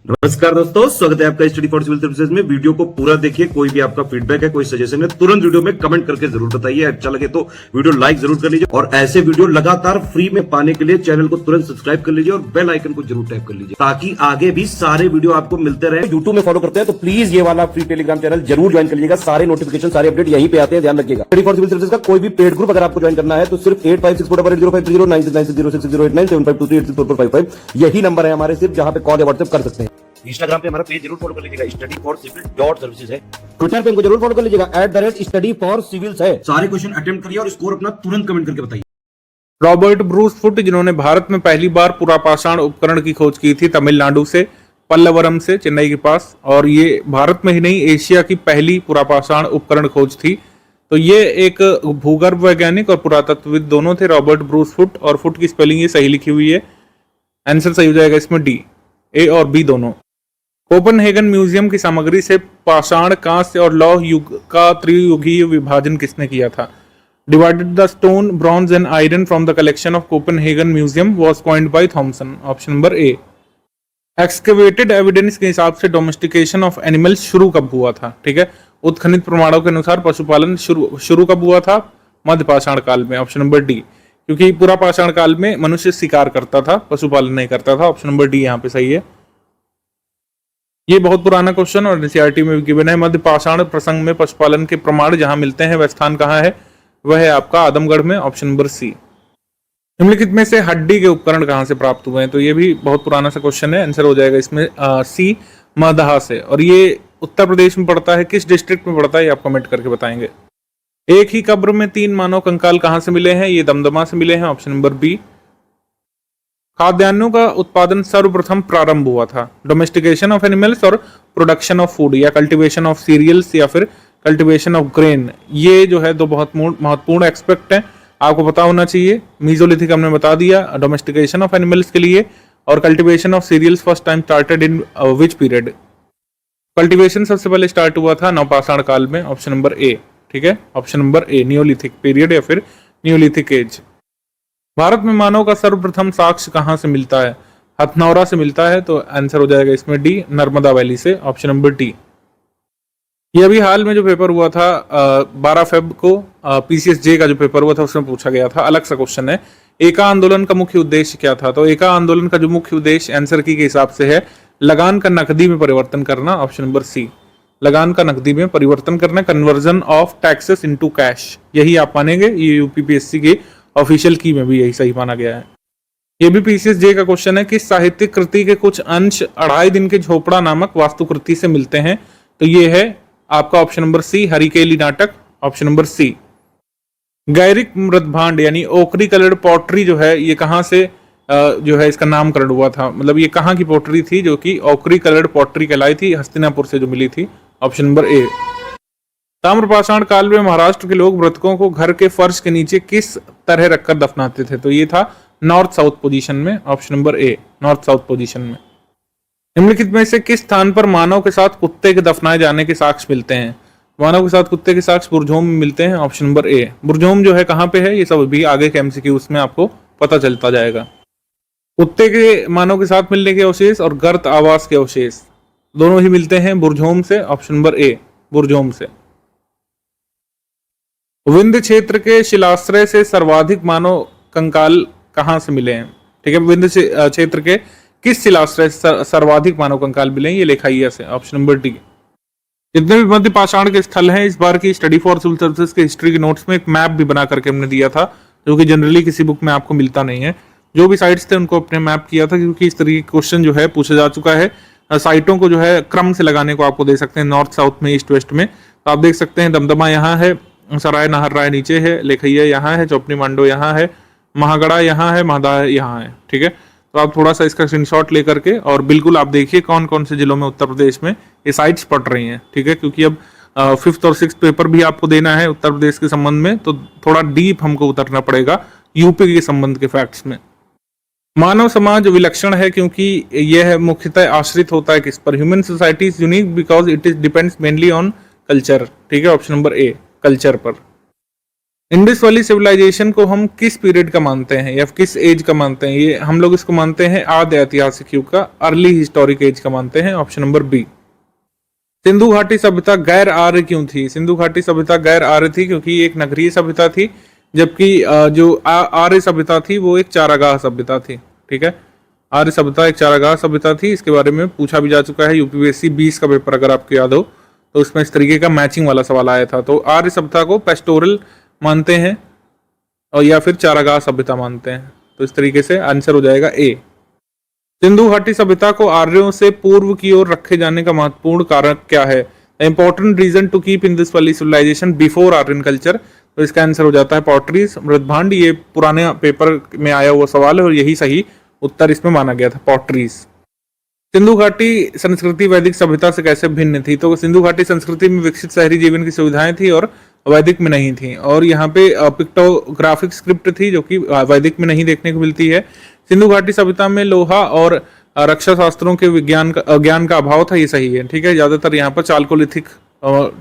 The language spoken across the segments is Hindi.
नमस्कार दोस्तों, स्वागत है आपका स्टडी फॉर सिविल सर्विसेज में। वीडियो को पूरा देखिए। कोई भी आपका फीडबैक है, कोई सजेशन है, तुरंत वीडियो में कमेंट करके जरूर बताइए। अच्छा लगे तो वीडियो लाइक जरूर कर लीजिए और ऐसे वीडियो लगातार फ्री में पाने के लिए चैनल को तुरंत सब्सक्राइब कर लीजिए और बेल आइकन को जरूर टैप कर लीजिए ताकि आगे भी सारे वीडियो आपको मिलते रहे। यूट्यूब में फॉलो करते हैं तो प्लीज ये वाला फ्री टेलीग्राम चैनल जरूर ज्वाइन कर लीजिएगा। सारे नोटिफिकेशन, सारे अपडेट यहीं पे आते हैं, ध्यान रखिएगा। स्टडी फॉर सिविल सर्विसेज का कोई भी पेड ग्रुप अगर आपको ज्वाइन करना है तो सिर्फ 856480560660897523864455 यही नंबर है हमारे, सिर्फ जहां पे कॉल या व्हाट्सएप कर सकते हैं। इंस्टाग्राम पे हमारा पेज जरूर फॉलो कर लीजिएगा, studyforcivil.services है। ट्विटर पे इनको जरूर फॉलो कर लीजिएगा, @studyforcivils है। सारे क्वेश्चन अटेम्प्ट करिए और स्कोर अपना तुरंत कमेंट करके बताइए। रॉबर्ट ब्रूस फुट, जिन्होंने भारत में पहली बार पुरापाषाण उपकरण की खोज की थी तमिलनाडु से, पल्लवरम से, चेन्नई के पास, और ये भारत में ही नहीं एशिया की पहली पुरापाषाण उपकरण खोज थी। तो ये एक भूगर्भ वैज्ञानिक और पुरातत्वविद दोनों थे, रॉबर्ट ब्रूस फुट। और फुट की स्पेलिंग ये सही लिखी हुई है, आंसर सही हो जाएगा इसमें डी, ए और बी दोनों। कोपनहेगन म्यूजियम की सामग्री से पाषाण, कांस्य और लौह युग का त्रियुगीय विभाजन किसने किया था? Divided the stone, bronze and iron from the collection of Copenhagen Museum was coined by Thomson. Option number A. Excavated evidence के हिसाब से डोमेस्टिकेशन ऑफ एनिमल्स शुरू कब हुआ था? ठीक है, उत्खनित प्रमाणों के अनुसार पशुपालन शुरू कब हुआ था? मध्य पाषाण काल में। ऑप्शन नंबर डी, क्योंकि पूरा पाषाण काल में मनुष्य शिकार करता था, पशुपालन नहीं करता था। ऑप्शन नंबर डी यहाँ पे सही है। ये बहुत पुराना क्वेश्चन और एनसीईआरटी में भी गिवन है। मध्य पाषाण प्रसंग में पशुपालन के प्रमाण जहां मिलते हैं वह स्थान कहाँ है? वह है आपका आदमगढ़ में। Option number C. निम्नलिखित में से हड्डी के उपकरण कहां से प्राप्त हुए हैं? तो ये भी बहुत पुराना सा क्वेश्चन है, आंसर हो जाएगा इसमें सी, मदहा से। और ये उत्तर प्रदेश में पड़ता है, किस डिस्ट्रिक्ट में पड़ता है ये आप कमेंट करके बताएंगे। एक ही कब्र में 3 मानव कंकाल कहां से मिले हैं? ये दमदमा से मिले हैं। Option number B. खाद्यान्नों का उत्पादन सर्वप्रथम प्रारंभ हुआ था? डोमेस्टिकेशन ऑफ एनिमल्स और प्रोडक्शन ऑफ फूड, या कल्टीवेशन ऑफ सीरियल्स, या फिर कल्टीवेशन ऑफ ग्रेन। ये जो है दो बहुत महत्वपूर्ण एक्सपेक्ट हैं, आपको पता होना चाहिए। मीजोलिथिक हमने बता दिया डोमेस्टिकेशन ऑफ एनिमल्स के लिए, और cultivation of cereals first time started in which period? कल्टीवेशन सबसे पहले स्टार्ट हुआ था नवपाषाण काल में। Option number A. ठीक है, option number A, neolithic period या फिर नियोलिथिक एज। भारत में मानव का सर्वप्रथम साक्ष्य कहां से मिलता है? हथनौरा से मिलता है, तो आंसर हो जाएगा इसमें डी, नर्मदा वैली से। Option number D. ये अभी हाल में जो पेपर हुआ था 12 फेब को, पीसीएसजे का जो पेपर हुआ था उसमें पूछा गया था, अलग सा क्वेश्चन है। एका आंदोलन का मुख्य उद्देश्य क्या था? तो एका आंदोलन का जो मुख्य उद्देश्य आंसर की के हिसाब से है लगान का नकदी में परिवर्तन करना। ऑप्शन नंबर सी, लगान का नकदी में परिवर्तन करना, conversion of taxes into cash. यही आप मानेंगे, ये यूपीपीएससी के ऑफिशियल की में भी यही सही माना गया है। ये भी पीसीएसजे का क्वेश्चन है कि साहित्यिक कृति के कुछ अंश 2.5 दिन के झोपड़ा नामक वास्तुकृति से मिलते हैं? तो ये है आपका ऑप्शन नंबर सी, हरिकेली नाटक। ऑप्शन नंबर सी। गैरिक मृदभांड यानी ओकरी कलर्ड पॉटरी जो है, ये कहां से जो है इसका नामकरण हुआ था? मतलब ये कहां की पॉटरी थी जो कि ओकरी कलर्ड पॉटरी कहलाई थी? हस्तिनापुर से जो मिली थी। ऑप्शन नंबर ए। ताम्रपाषाण काल में महाराष्ट्र के लोग मृतकों को घर के फर्श के नीचे किस तरह रखकर दफनाते थे? तो ये था नॉर्थ साउथ पोजीशन में। ऑप्शन नंबर ए, नॉर्थ साउथ पोजीशन में। निम्नलिखित में से किस स्थान पर मानव के साथ कुत्ते के दफनाए जाने के साक्ष्य मिलते हैं? मानव के साथ कुत्ते के साक्ष्य बुरझोम में मिलते हैं। ऑप्शन नंबर ए। बुरझोम जो है कहां पे है, ये सब भी आगे के एमसीक्यूज में आपको पता चलता जाएगा। कुत्ते के मानव के साथ मिलने के अवशेष और गर्त आवास के अवशेष दोनों ही मिलते हैं बुरझोम से। ऑप्शन नंबर ए, बुरझोम से। विंध्य क्षेत्र के शिलाश्रय से सर्वाधिक मानव कंकाल कहां से मिले हैं? ठीक है, विंध्य क्षेत्र के किस शिलाश्रय से सर्वाधिक मानव कंकाल मिले? ये लेखाइया से। Option number D. जितने भी मध्य पाषाण के स्थल हैं, इस बार की स्टडी फॉर सिविल सर्विसेज के हिस्ट्री के नोट्स में एक मैप भी बना करके हमने दिया था, जो कि जनरली किसी बुक में आपको मिलता नहीं है। जो भी साइट्स थे उनको अपने मैप किया था, क्योंकि इस तरीके के क्वेश्चन जो है पूछा जा चुका है। साइटों को जो है क्रम से लगाने को आपको दे सकते हैं, नॉर्थ साउथ में, ईस्ट वेस्ट में। तो आप देख सकते हैं दमदमा यहाँ है, सराय नाहर राय नीचे है, लेखैया यहाँ है, चौपनी मांडो यहाँ है, महागड़ा यहाँ है, महदा यहाँ है। ठीक है, तो आप थोड़ा सा इसका स्क्रीनशॉट लेकर के और बिल्कुल आप देखिए कौन कौन से जिलों में उत्तर प्रदेश में ये साइट्स पड़ रही हैं। ठीक है, क्योंकि अब 5th और 6th पेपर भी आपको देना है उत्तर प्रदेश के संबंध में, तो थोड़ा डीप हमको उतरना पड़ेगा यूपी के संबंध के फैक्ट्स में। मानव समाज विलक्षण है क्योंकि यह मुख्यतः आश्रित होता है किस पर? Human society is unique because it is depends mainly on culture. ठीक है, ऑप्शन नंबर ए, कल्चर पर। इंडस वैली सिविलाइजेशन को हम किस पीरियड का मानते हैं या किस एज का मानते हैं? ये हम लोग इसको मानते हैं आद्य ऐतिहासिक युग का, अर्ली हिस्टोरिक एज का मानते हैं, ऑप्शन नंबर बी। सिंधु घाटी सभ्यता गैर आर्य क्यों थी? सिंधु घाटी सभ्यता गैर आर्य थी क्योंकि एक नगरीय सभ्यता थी, जबकि जो आर्य सभ्यता थी वो एक चारागाह सभ्यता थी। ठीक है, आर्य सभ्यता एक चारागाह सभ्यता थी। इसके बारे में पूछा भी जा चुका है, यूपीपीएससी 20 का पेपर अगर आपको याद हो तो उसमें इस तरीके का मैचिंग वाला सवाल आया था। तो आर्य सभ्यता को पेस्टोरल मानते हैं और या फिर चारागाह सभ्यता मानते हैं। तो इस तरीके से आंसर हो जाएगा ए। सिंधु घाटी सभ्यता को आर्यों से पूर्व की ओर रखे जाने का महत्वपूर्ण कारक क्या है? Important reason to keep Indus valley civilization before Aryan culture. तो इसका आंसर हो जाता है पॉटरीज, मृदभांड। ये पुराने पेपर में आया हुआ सवाल है और यही सही उत्तर इसमें माना गया था, पॉटरीज। सिंधु घाटी संस्कृति वैदिक सभ्यता से कैसे भिन्न थी? तो सिंधु घाटी संस्कृति में विकसित शहरी जीवन की सुविधाएं थी और वैदिक में नहीं थी, और यहाँ पे पिक्टोग्राफिक स्क्रिप्ट थी जो कि वैदिक में नहीं देखने को मिलती है। सिंधु घाटी सभ्यता में लोहा और रक्षा शास्त्रों के ज्ञान का अभाव था, ये सही है। ठीक है, ज्यादातर यहाँ पर चालकोलिथिक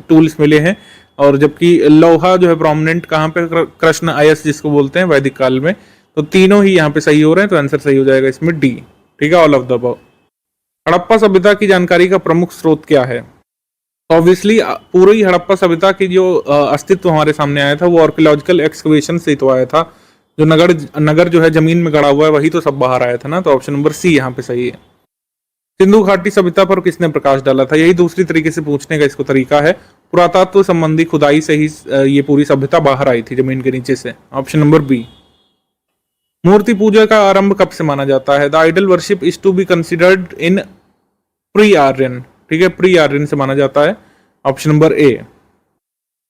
टूल्स मिले हैं, और जबकि लोहा जो है प्रोमिनेंट कहाँ पे, कृष्ण आयस जिसको बोलते हैं वैदिक काल में। तो तीनों ही यहाँ पे सही हो रहे हैं, तो आंसर सही हो जाएगा इसमें डी। ठीक है, all of the above. Harappa सभ्यता की जानकारी का प्रमुख स्रोत क्या है? ऑब्वियसली पूरी हड़प्पा सभ्यता की जो अस्तित्व हमारे सामने आया था वो आर्कियोलॉजिकल एक्सकवेशन से तो आया था। जो नगर जो है जमीन में गड़ा हुआ है वही तो सब बाहर आया था ना। तो ऑप्शन नंबर सी यहाँ पे सही है। सिंधु घाटी सभ्यता पर किसने प्रकाश डाला था? यही दूसरी तरीके से पूछने का इसको तरीका है। पुरातत्व संबंधी खुदाई से ही ये पूरी सभ्यता बाहर आई थी जमीन के नीचे से, ऑप्शन नंबर बी। मूर्ति पूजा का आरंभ कब से माना जाता है? The idol worship is to be considered in pre Aryan. ठीक है, प्री आर्यन से माना जाता है, ऑप्शन नंबर ए।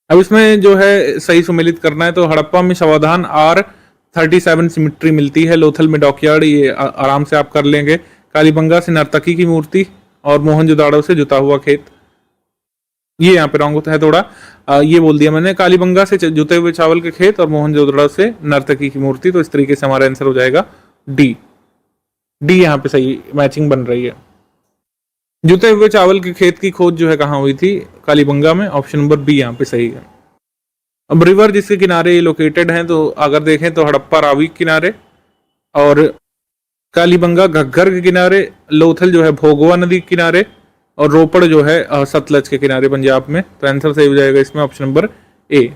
अब इसमें जो है सही सुमेलित करना है, तो हड़प्पा में शवाधान R37 सिमिट्री मिलती है, लोथल में डॉकयार्ड, ये आराम से आप कर लेंगे। कालीबंगा से नर्तकी की मूर्ति, और मोहनजोदाड़ो से जुता हुआ खेत। ये यहाँ पे रॉन्ग होता है थोड़ा, ये बोल दिया मैंने, कालीबंगा से जुते हुए चावल के खेत और मोहनजोदाड़ो से नर्तकी की मूर्ति। तो इस तरीके से हमारा आंसर हो जाएगा डी। डी यहाँ पे सही मैचिंग बन रही है। जुते हुए चावल के खेत की खोज जो है कहाँ हुई थी? कालीबंगा में, ऑप्शन नंबर बी यहाँ पे सही है। अब रिवर जिसके किनारे ये लोकेटेड हैं, तो अगर देखें तो हड़प्पा रावी किनारे, और कालीबंगा घग्गर के किनारे, लोथल जो है भोगवा नदी के किनारे, और रोपड़ जो है सतलज के किनारे पंजाब में। तो आंसर सही हो जाएगा इसमें ऑप्शन नंबर ए।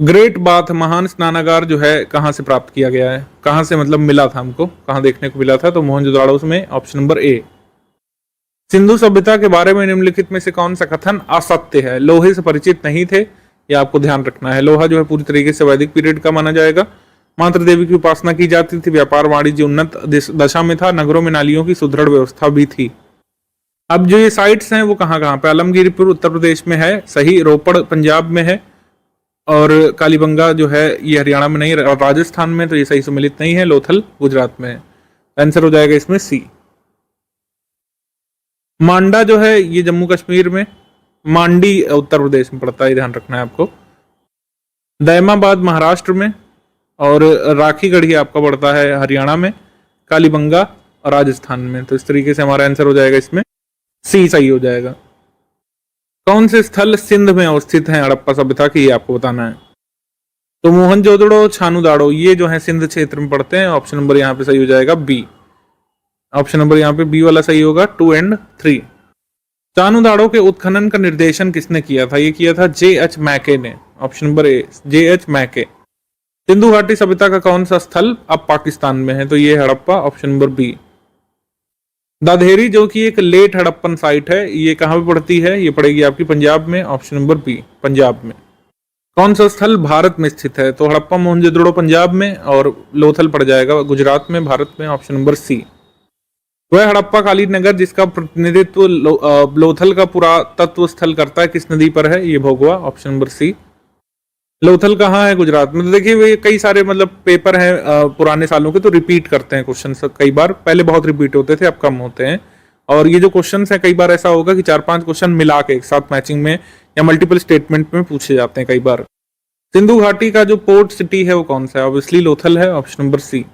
ग्रेट बाथ महान स्नानागार जो है कहाँ से प्राप्त किया गया है? कहाँ से मतलब मिला था हमको, कहाँ देखने को मिला था? तो मोहनजोदाड़ो में, ऑप्शन नंबर ए। सिंधु सभ्यता के बारे में निम्नलिखित में से कौन सा कथन असत्य है? लोहे से परिचित नहीं थे, ये आपको ध्यान रखना है। लोहा जो है पूरी तरीके से वैदिक पीरियड का माना जाएगा। मात्र देवी की उपासना की जाती थी, व्यापार वाणिज्य उन्नत दशा में था, नगरों में नालियों की सुदृढ़ व्यवस्था भी थी। अब जो ये साइट्स हैं वो कहाँ कहाँ पे? आलमगीरपुर उत्तर प्रदेश में है, सही। रोपड़ पंजाब में है, और कालीबंगा जो है ये हरियाणा में नहीं, राजस्थान में, तो ये सही सम्मिलित नहीं है। लोथल गुजरात में है, आंसर हो जाएगा इसमें सी। मांडा जो है ये जम्मू कश्मीर में, मांडी उत्तर प्रदेश में पड़ता है, ध्यान रखना है आपको। दैमाबाद महाराष्ट्र में, और राखीगढ़ी आपका पड़ता है हरियाणा में, कालीबंगा राजस्थान में। तो इस तरीके से हमारा आंसर हो जाएगा इसमें सी सही हो जाएगा। कौन से स्थल सिंध में अवस्थित हैं हड़प्पा सभ्यता की, ये आपको बताना है। तो मोहनजोदड़ो, छानूदाड़ो, ये जो है सिंध क्षेत्र में पड़ते हैं, ऑप्शन नंबर यहाँ पे सही हो जाएगा बी। ऑप्शन नंबर यहाँ पे बी वाला सही होगा, 2 और 3। छानूदाड़ो के उत्खनन का निर्देशन किसने किया था? ये किया था J.H. मैके ने, ऑप्शन नंबर ए, J.H. मैके। सिंधु घाटी सभ्यता का कौन सा स्थल अब पाकिस्तान में है? तो ये हड़प्पा, ऑप्शन नंबर बी। दाधेरी जो कि एक लेट हड़प्पन साइट है, ये कहाँ पे पड़ती है? ये पड़ेगी आपकी पंजाब में, ऑप्शन नंबर बी, पंजाब में। कौन सा स्थल भारत में स्थित है? तो हड़प्पा मोहनजोदड़ो पंजाब में, और लोथल पड़ जाएगा गुजरात में, भारत में, ऑप्शन नंबर सी। वह हड़प्पा कालीन नगर जिसका प्रतिनिधित्व लोथल का पुरातत्व स्थल करता है किस नदी पर है? ये भोगवा, ऑप्शन नंबर सी। लोथल कहाँ है? गुजरात में। तो देखिए वे कई सारे मतलब पेपर हैं पुराने सालों के, तो रिपीट करते हैं क्वेश्चन कई बार। पहले बहुत रिपीट होते थे, अब कम होते हैं। और ये जो क्वेश्चन है कई बार ऐसा होगा कि 4-5 क्वेश्चन मिला के एक साथ मैचिंग में या मल्टीपल स्टेटमेंट में पूछे जाते हैं कई बार। सिंधु घाटी का जो पोर्ट सिटी है वो कौन सा है? ऑब्वियसली लोथल है, ऑप्शन नंबर सी।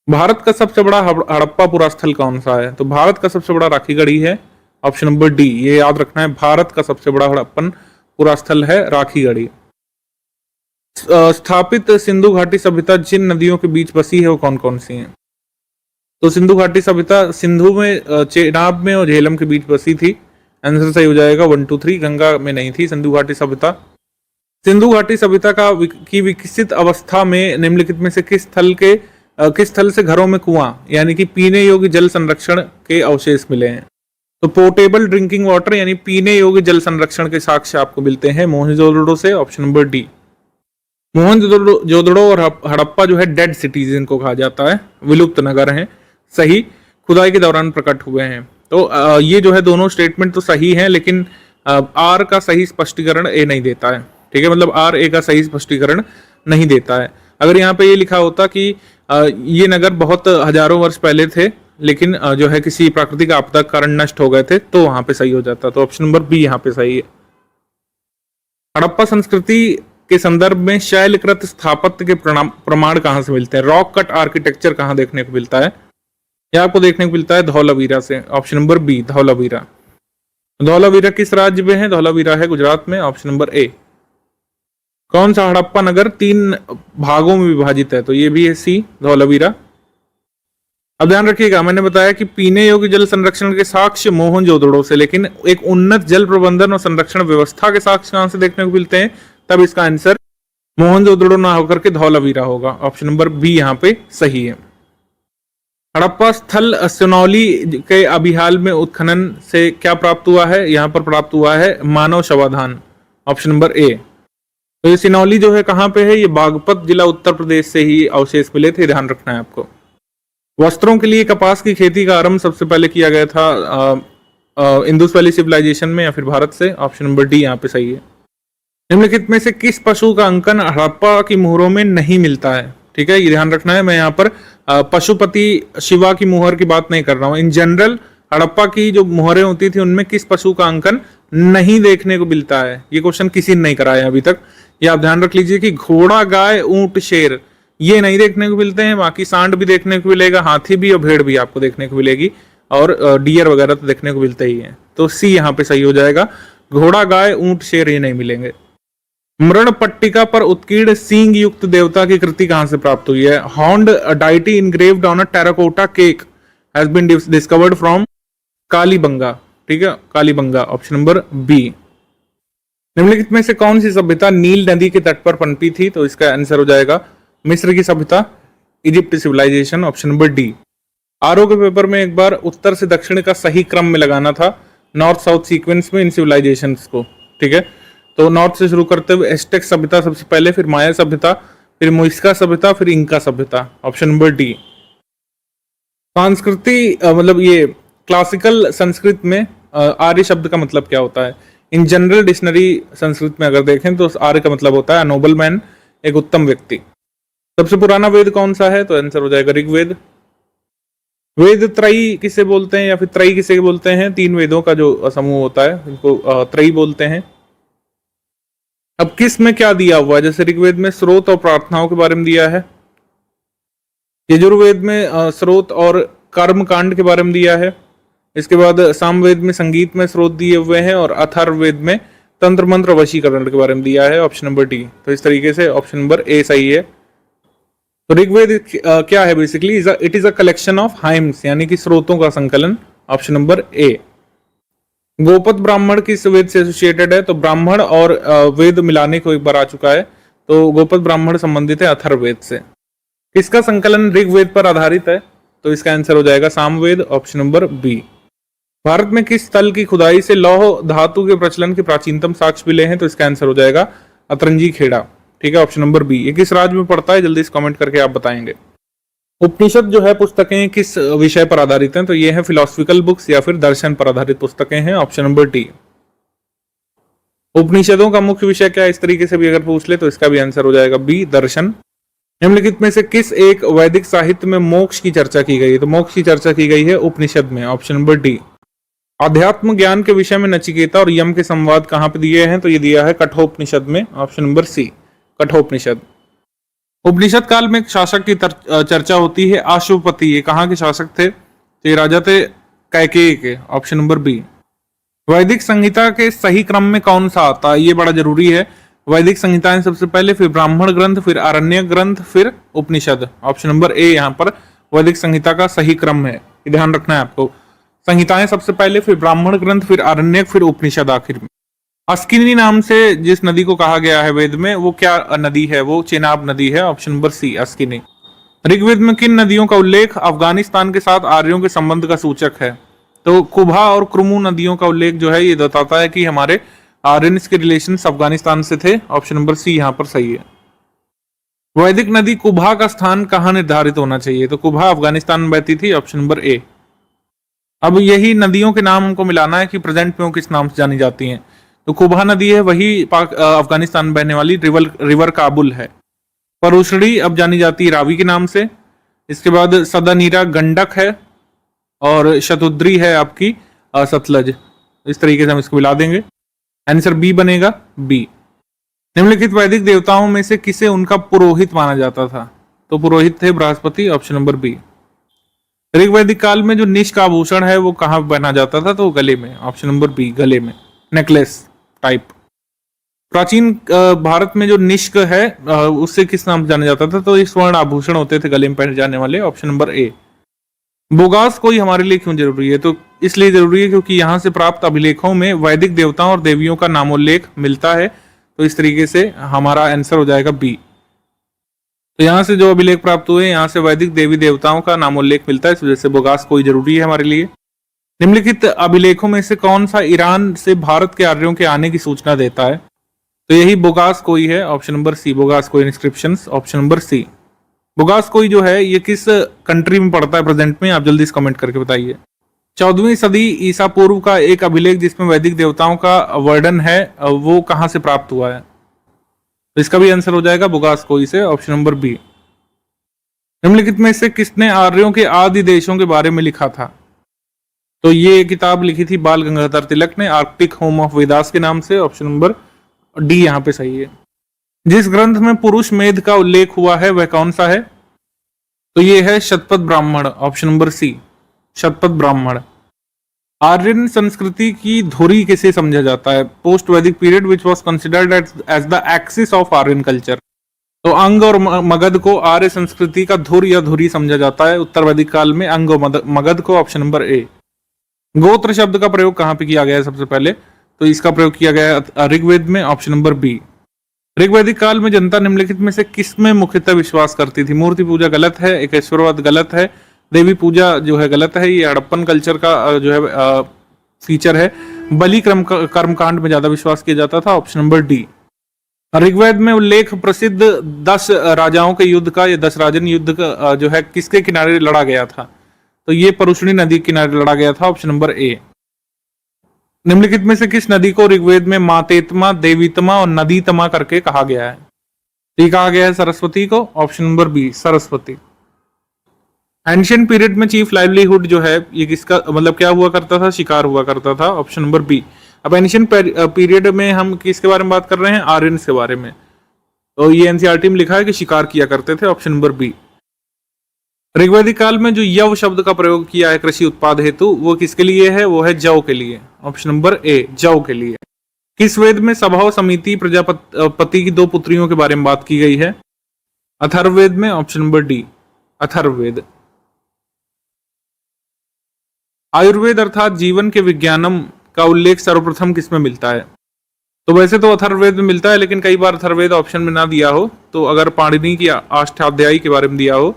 भारत का सबसे बड़ा हड़प्पा पुरा स्थल कौन सा है? तो भारत का सबसे बड़ा राखीगढ़ी है, ऑप्शन नंबर डी। ये याद रखना है, भारत का सबसे बड़ा हड़प्पन पूरा स्थल है राखीगढ़ी। स्थापित सिंधु घाटी सभ्यता जिन नदियों के बीच बसी है वो कौन कौन सी हैं? तो सिंधु घाटी सभ्यता सिंधु में, चेनाब में और झेलम के बीच बसी थी। आंसर सही हो जाएगा 1, 2, 3। गंगा में नहीं थी सिंधु घाटी सभ्यता। सिंधु घाटी सभ्यता की विकसित अवस्था में निम्नलिखित में से किस स्थल से घरों में कुआं यानी कि पीने योग्य जल संरक्षण के अवशेष मिले हैं? तो पोर्टेबल ड्रिंकिंग वाटर यानी पीने योग्य जल संरक्षण के साक्ष्य आपको मिलते हैं मोहनजोदड़ो से। Option number D. मोहनजोदड़ो और हड़प्पा जो है डेड सिटीज इनको कहा जाता है, विलुप्त नगर हैं। सही, खुदाई के दौरान प्रकट हुए हैं। तो ये जो है दोनों स्टेटमेंट तो सही हैं, लेकिन आर का सही स्पष्टीकरण ए नहीं देता है। ठीक है, मतलब आर ए का सही स्पष्टीकरण नहीं देता है। अगर यहाँ पे ये लिखा होता कि ये नगर बहुत हजारों वर्ष पहले थे, लेकिन जो है किसी प्राकृतिक आपदा के कारण नष्ट हो गए थे, तो वहां पे सही हो जाता। तो ऑप्शन नंबर बी यहाँ पे सही है। हड़प्पा संस्कृति के संदर्भ में शैलकृत स्थापत्य के प्रमाण कहाँ से मिलते हैं? रॉक कट आर्किटेक्चर कहाँ देखने को मिलता है? यह आपको देखने को मिलता है धौलावीरा से। Option number B Dholavira. Dholavira किस राज्य में है? धौलावीरा है गुजरात में। Option number A. कौन सा हड़प्पा नगर 3 भागों में विभाजित है? तो ये भी है सी धौलावीरा। अब ध्यान रखिएगा, मैंने बताया कि पीने योग्य जल संरक्षण के साक्ष्य मोहनजोदड़ो से, लेकिन एक उन्नत जल प्रबंधन और संरक्षण व्यवस्था के साक्ष्य कहां से देखने को मिलते हैं? तब इसका आंसर मोहनजोदड़ो ना होकर के धौलावीरा होगा। ऑप्शन नंबर बी यहाँ पे सही है। हड़प्पा स्थल सिनौली के अभिहाल में उत्खनन से क्या प्राप्त हुआ है? यहाँ पर प्राप्त हुआ है मानव शवाधान। ऑप्शन नंबर ए। तो ये सिनौली जो है कहाँ पे है? ये बागपत जिला उत्तर प्रदेश से ही अवशेष मिले थे, ध्यान रखना है आपको। वस्त्रों के लिए कपास की खेती का आरंभ सबसे पहले किया गया था इंडस वैली सिविलाइजेशन में या फिर भारत से। ऑप्शन नंबर डी यहाँ पे सही है। निम्नलिखित में से किस पशु का अंकन हड़प्पा की मुहरों में नहीं मिलता है? ठीक है, ये ध्यान रखना है। मैं यहाँ पर पशुपति शिवा की मुहर की बात नहीं कर रहा हूँ। इन जनरल हड़प्पा की जो मुहरें होती थी उनमें किस पशु का अंकन नहीं देखने को मिलता है? ये क्वेश्चन किसी ने नहीं कराया अभी तक। ये आप ध्यान रख लीजिए कि घोड़ा, गाय, ऊंट, शेर ये नहीं देखने को मिलते हैं। बाकी सांड भी देखने को मिलेगा, हाथी भी और भेड़ भी आपको देखने को मिलेगी, और डियर वगैरह तो देखने को मिलते ही हैं। तो सी यहाँ पे सही हो जाएगा। घोड़ा, गाय, ऊंट, शेर ये नहीं मिलेंगे। मृण पट्टिका पर उत्कीर्ण सींग युक्त देवता की कृति कहां से प्राप्त हुई है? Horned deity engraved on a terracotta cake has been discovered from Kalibanga. ठीक है, कालीबंगा। Option number B. निम्नलिखित में से कौन सी सभ्यता नील नदी के तट पर पनपी थी? तो इसका आंसर हो जाएगा मिस्र की सभ्यता, Egypt civilization. Option number D. RO के पेपर में एक बार उत्तर से दक्षिण का सही क्रम में लगाना था, नॉर्थ साउथ सीक्वेंस में इन सिविलाइजेशंस को। ठीक है, तो नॉर्थ से शुरू करते हुए एस्टेक सभ्यता सबसे पहले, फिर माया सभ्यता, फिर मुइस्का सभ्यता, फिर इंका सभ्यता। Option number D. संस्कृति मतलब ये क्लासिकल संस्कृत में आर्य शब्द का मतलब क्या होता है? इन जनरल डिक्शनरी संस्कृत में अगर देखें तो आर्य का मतलब होता है नोबल मैन, एक उत्तम व्यक्ति। सबसे पुराना वेद कौन सा है? तो आंसर हो जाएगा ऋग्वेद। वेद त्रयी किसे बोलते हैं या फिर त्रयी किसे बोलते हैं? 3 वेदों का जो समूह होता है इनको त्रयी बोलते हैं। अब किस में क्या दिया हुआ है? जैसे ऋग्वेद में स्रोत और प्रार्थनाओं के बारे में दिया है, यजुर्वेद में स्रोत और कर्म कांड के बारे में दिया है, इसके बाद सामवेद में संगीत में स्रोत दिए हुए हैं, और अथर्ववेद में तंत्र मंत्र वशीकरण के बारे में दिया है। Option number D. तो इस तरीके से ऑप्शन नंबर ए सही है। तो ऋग्वेद क्या है? Basically it is a collection of hymns यानी कि स्रोतों का संकलन। ऑप्शन नंबर ए। गोपद ब्राह्मण किस वेद से एसोसिएटेड है? तो ब्राह्मण और वेद मिलाने को एक बार आ चुका है, तो गोपद ब्राह्मण संबंधित है अथर्ववेद से। किसका संकलन ऋग्वेद पर आधारित है? तो इसका आंसर हो जाएगा Samaveda. Option number B. Bharat में किस स्थल की खुदाई से लौह धातु के प्रचलन के प्राचीनतम साक्ष्य मिले हैं? तो इसका आंसर हो जाएगा अतरंजी खेड़ा। ठीक है, ऑप्शन नंबर बी। ये किस राज्य में पड़ता है? जल्दी से कमेंट करके आप बताएंगे। उपनिषद जो है पुस्तकें किस विषय पर आधारित हैं? तो ये है फिलोसफिकल बुक्स या फिर दर्शन पर आधारित पुस्तकें हैं। Option number D. उपनिषदों का मुख्य विषय क्या है? इस तरीके से भी अगर पूछ ले तो इसका भी आंसर हो जाएगा बी दर्शन। निम्नलिखित में से किस एक वैदिक साहित्य में मोक्ष की चर्चा की गई है? तो मोक्ष की चर्चा की गई है उपनिषद में। Option number D. आध्यात्म ज्ञान के विषय में नचिकेता और यम के संवाद कहां पे दिए हैं? तो ये दिया है कठोपनिषद में। Option number C Kathopanishad. Upanishad काल में एक शासक की चर्चा होती है अशुपति। ये कहाँ के शासक थे? तो ये राजा थे कैकेयी के। Option number B. वैदिक संहिता के सही क्रम में कौन सा आता है, ये बड़ा जरूरी है। वैदिक संहिताएं सबसे पहले, फिर ब्राह्मण ग्रंथ, फिर आरण्यक ग्रंथ, फिर उपनिषद। ऑप्शन नंबर ए यहाँ पर वैदिक संहिता का सही क्रम है, ये ध्यान रखना है आपको। संहिताएं सबसे पहले, फिर ब्राह्मण ग्रंथ, फिर आरण्यक, फिर उपनिषद आखिर में। अस्किनी नाम से जिस नदी को कहा गया है वेद में, वो क्या नदी है, वो चेनाब नदी है। Option number C Askini. Rigveda में किन नदियों का उल्लेख अफगानिस्तान के साथ आर्यों के संबंध का सूचक है? तो कुभा और क्रुमु नदियों का उल्लेख जो है ये बताता है कि हमारे आर्यंस के रिलेशन अफगानिस्तान से थे। ऑप्शन नंबर सी यहाँ पर सही है। वैदिक नदी कुभा का स्थान कहाँ निर्धारित होना चाहिए? तो कुभा अफगानिस्तान में बहती थी। ऑप्शन नंबर ए। अब यही नदियों के नाम हमको मिलाना है कि प्रेजेंट में वो किस नाम से जानी जाती हैं। तो कुभा नदी है वही अफगानिस्तान में बहने वाली रिवर काबुल है। परुषड़ी अब जानी जाती है रावी के नाम से। इसके बाद सदानीरा गंडक है और शतुद्री है आपकी सतलज। इस तरीके से हम इसको मिला देंगे। आंसर बी बनेगा, बी। निम्नलिखित वैदिक देवताओं में से किसे उनका पुरोहित माना जाता था? तो पुरोहित थे बृहस्पति। Option number B. ऋग्वैदिक काल में जो निष्क आभूषण है वो कहाँ पहना जाता था? तो गले में। ऑप्शन नंबर बी, गले में, नेकलेस टाइप। प्राचीन भारत में जो निष्क है उससे किस नाम से जाना जाता था? तो ये स्वर्ण आभूषण होते थे गले में पहने जाने वाले। ऑप्शन नंबर ए। बोगास कोई हमारे लिए क्यों जरूरी है? तो इसलिए जरूरी है क्योंकि यहाँ से प्राप्त अभिलेखों में वैदिक देवताओं और देवियों का नामोल्लेख मिलता है। तो इस तरीके से हमारा आंसर हो जाएगा बी। तो यहाँ से जो अभिलेख प्राप्त हुए, यहाँ से वैदिक देवी देवताओं का नामोल्लेख मिलता है, इस वजह से बोगास कोई जरूरी है हमारे लिए। निम्नलिखित अभिलेखों में से कौन सा ईरान से भारत के आर्यों के आने की सूचना देता है? तो यही बोगास कोई है। Option number C, Boghazkoi inscriptions. Option number C. Boghazkoi जो है ये किस कंट्री में पड़ता है प्रेजेंट में? आप जल्दी से कमेंट करके बताइए। 14वीं सदी ईसा पूर्व का एक अभिलेख जिसमें वैदिक देवताओं का वर्णन है वो कहां से प्राप्त हुआ है? तो इसका भी आंसर हो जाएगा बोगास कोई से। Option number B. निम्नलिखित में से किसने आर्यों के आदि देशों के बारे में लिखा था? तो ये किताब लिखी थी बाल गंगाधर तिलक ने, आर्कटिक होम ऑफ वेदास के नाम से। ऑप्शन नंबर डी यहाँ पे सही है। जिस ग्रंथ में पुरुष मेध का उल्लेख हुआ है वह कौन सा है? तो ये है शतपथ ब्राह्मण। ऑप्शन नंबर सी, शतपथ ब्राह्मण। आर्यन संस्कृति की धुरी किसे समझा जाता है? Post Vedic period which was considered as the axis of Aryan culture. तो अंग और मगध को आर्य संस्कृति का धुर या धुरी समझा जाता है उत्तर वैदिक काल में, अंग और मगध को। ऑप्शन नंबर ए। गोत्र शब्द का प्रयोग कहां पे किया गया है सबसे पहले? तो इसका प्रयोग किया गया है ऋग्वेद में। Option number B. ऋग्वैदिक काल में जनता निम्नलिखित में से किस में मुख्यतः विश्वास करती थी? मूर्ति पूजा गलत है, एकेश्वरवाद गलत है, देवी पूजा जो है गलत है, ये हड़प्पन कल्चर का जो है फीचर है। बलि कर्मकांड में ज्यादा विश्वास किया जाता था। Option number D. ऋग्वेद में उल्लेख प्रसिद्ध 10 राजाओं के युद्ध का, या 10 राजन युद्ध का जो है किसके किनारे लड़ा गया था? तो ये परुषणी नदी के किनारे लड़ा गया था। ऑप्शन नंबर ए। निम्नलिखित में से किस नदी को ऋग्वेद में मातेत्मा, देवीतमा और नदीतमा करके कहा गया है? ये कहा गया है सरस्वती को। Option number B, Saraswati. Ancient period में चीफ लाइवलीहुड जो है ये किसका मतलब क्या हुआ करता था? शिकार हुआ करता था। Option number B. अब एंशिएंट पीरियड में हम किसके बारे में बात कर रहे हैं? आर्यन के बारे में। तो ये एनसीईआरटी में लिखा है कि शिकार किया करते थे। Option number B. ऋग्वैदिक काल में जो यव शब्द का प्रयोग किया है कृषि उत्पाद हेतु वो किसके लिए है? वो है जौ के लिए। ऑप्शन नंबर ए, जौ के लिए। किस वेद में सभा समिति प्रजापति की 2 पुत्रियों के बारे में बात की गई है? अथर्ववेद में। Option number D, Atharvaveda. Ayurveda अर्थात जीवन के विज्ञानम का उल्लेख सर्वप्रथम किसमें मिलता है? तो वैसे तो अथर्ववेद में मिलता है, लेकिन कई बार अथर्ववेद ऑप्शन में ना दिया हो, तो अगर पाणिनि की अष्टाध्यायी के बारे में दिया हो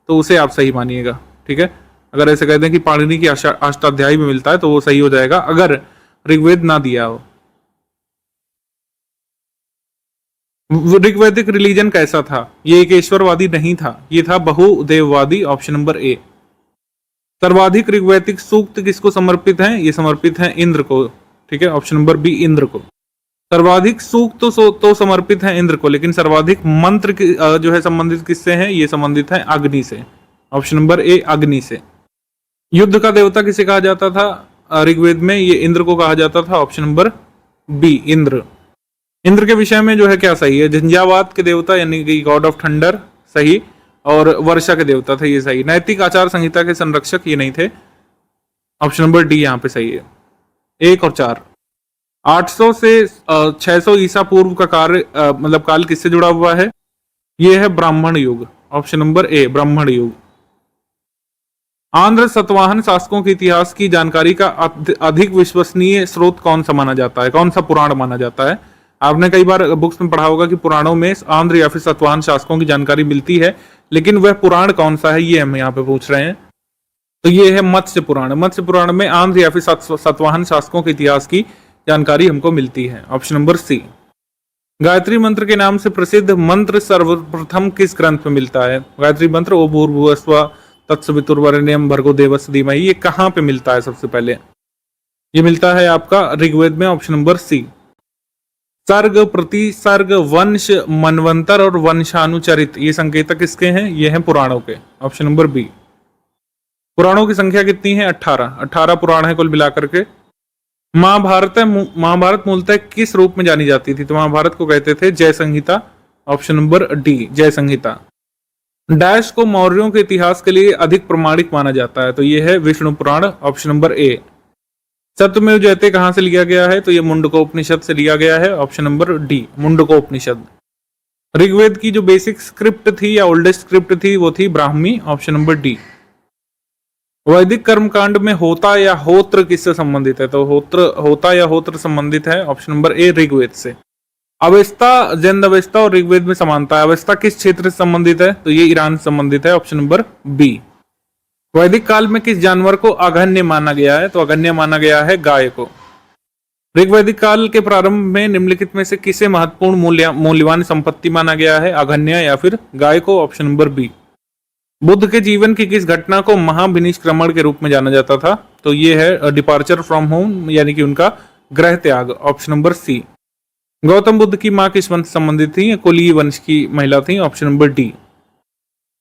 तो उसे आप सही मानिएगा। ठीक है, अगर ऐसे कहते हैं कि पाणिनि की अष्टाध्यायी में मिलता है तो वो सही हो जाएगा, अगर ऋग्वेद ना दिया हो। ऋग्वैदिक रिलीजन कैसा था? ये एक ईश्वरवादी नहीं था, ये था बहुदेववादी। ऑप्शन नंबर ए। सर्वाधिक ऋग्वैदिक सूक्त किसको समर्पित हैं? ये समर्पित हैं इंद्र को। ठीक है, ऑप्शन नंबर बी, इंद्र को। सर्वाधिक सूक्त तो समर्पित हैं इंद्र को, लेकिन सर्वाधिक मंत्र जो है संबंधित किससे हैं? ये संबंधित है अग्नि से। ऑप्शन नंबर ए, अग्नि से। युद्ध का देवता किसे कहा जाता था ऋग्वेद में? ये इंद्र को कहा जाता था। Option number B, Indra. Indra के विषय में जो है क्या सही है? झंझावात के देवता यानी कि गॉड ऑफ थंडर सही, और वर्षा के देवता थे, ये सही। नैतिक आचार संहिता के संरक्षक ये नहीं थे। ऑप्शन नंबर डी यहाँ पे सही है। 1 और 4। 800 से 600 ईसा पूर्व का कार्य मतलब काल किससे जुड़ा हुआ है? ये है ब्राह्मण युग, ऑप्शन नंबर ए ब्राह्मण युग। आंध्र सतवाहन शासकों के इतिहास की जानकारी का अधिक विश्वसनीय स्रोत कौन सा माना जाता है, कौन सा पुराण माना जाता है? आपने कई बार बुक्स में पढ़ा होगा कि पुराणों में आंध्र या फिर सतवाहन शासकों की जानकारी मिलती है, लेकिन वह पुराण कौन सा है ये हम यहाँ पे पूछ रहे हैं। तो ये है मत्स्य पुराण। मत्स्य पुराण में आंध्र या फिर सतवाहन शासकों के इतिहास की जानकारी हमको मिलती है, ऑप्शन नंबर सी। गायत्री मंत्र के नाम से प्रसिद्ध मंत्र सर्वप्रथम किस ग्रंथ में मिलता है? गायत्री मंत्र ओ भूर्भुवस्व तत्सवितुर्वरेण्यम भर्गो देवस्य धीमहि, ये कहाँ पे मिलता है सबसे पहले? ये मिलता है आपका ऋग्वेद में, ऑप्शन नंबर सी। सर्ग, प्रतिसर्ग, वंश, मनवंतर और वंशानुचरित ये संकेतक किसके हैं? ये हैं पुराणों के, ऑप्शन नंबर बी। पुराणों की संख्या कितनी है? 18 पुराण है कुल मिलाकर के। महाभारत मूलतः किस रूप में जानी जाती थी? तो महाभारत को कहते थे जय संहिता, ऑप्शन नंबर डी जय संहिता। डैश को मौर्यों के इतिहास के लिए अधिक प्रमाणिक माना जाता है, तो यह है विष्णु पुराण, ऑप्शन नंबर ए। सत्यमेव जयते कहां से लिया गया है? तो यह मुंडकोपनिषद से लिया गया है, option number D Mundakopanishad. Rigveda की जो बेसिक स्क्रिप्ट थी या ओल्डेस्ट स्क्रिप्ट थी वो थी ब्राह्मी, ऑप्शन नंबर डी। वैदिक कर्मकांड में होता या होत्र किससे संबंधित है? तो होता या होत्र संबंधित है, ऑप्शन नंबर ए ऋग्वेद से। अवेस्ता, जैन अवेस्ता और ऋग्वेद में समानता है। अवेस्ता किस क्षेत्र से संबंधित है? तो ये ईरान से संबंधित है, ऑप्शन नंबर बी। वैदिक काल में किस जानवर को अघन्य माना गया है? तो अघन्य माना गया है गाय को। ऋग्वैदिक काल के प्रारंभ में निम्नलिखित में से किसे महत्वपूर्ण मूल्यवान संपत्ति माना गया है? अघन्य या फिर गाय को, ऑप्शन नंबर बी। बुद्ध के जीवन की किस घटना को महाविनिष्क्रमण के रूप में जाना जाता था? तो ये है डिपार्चर फ्रॉम होम, यानी कि उनका गृह त्याग, option number C. Gautam Buddha की मां किस वंश संबंधित थी? कुलीय वंश की महिला थी, ऑप्शन नंबर डी।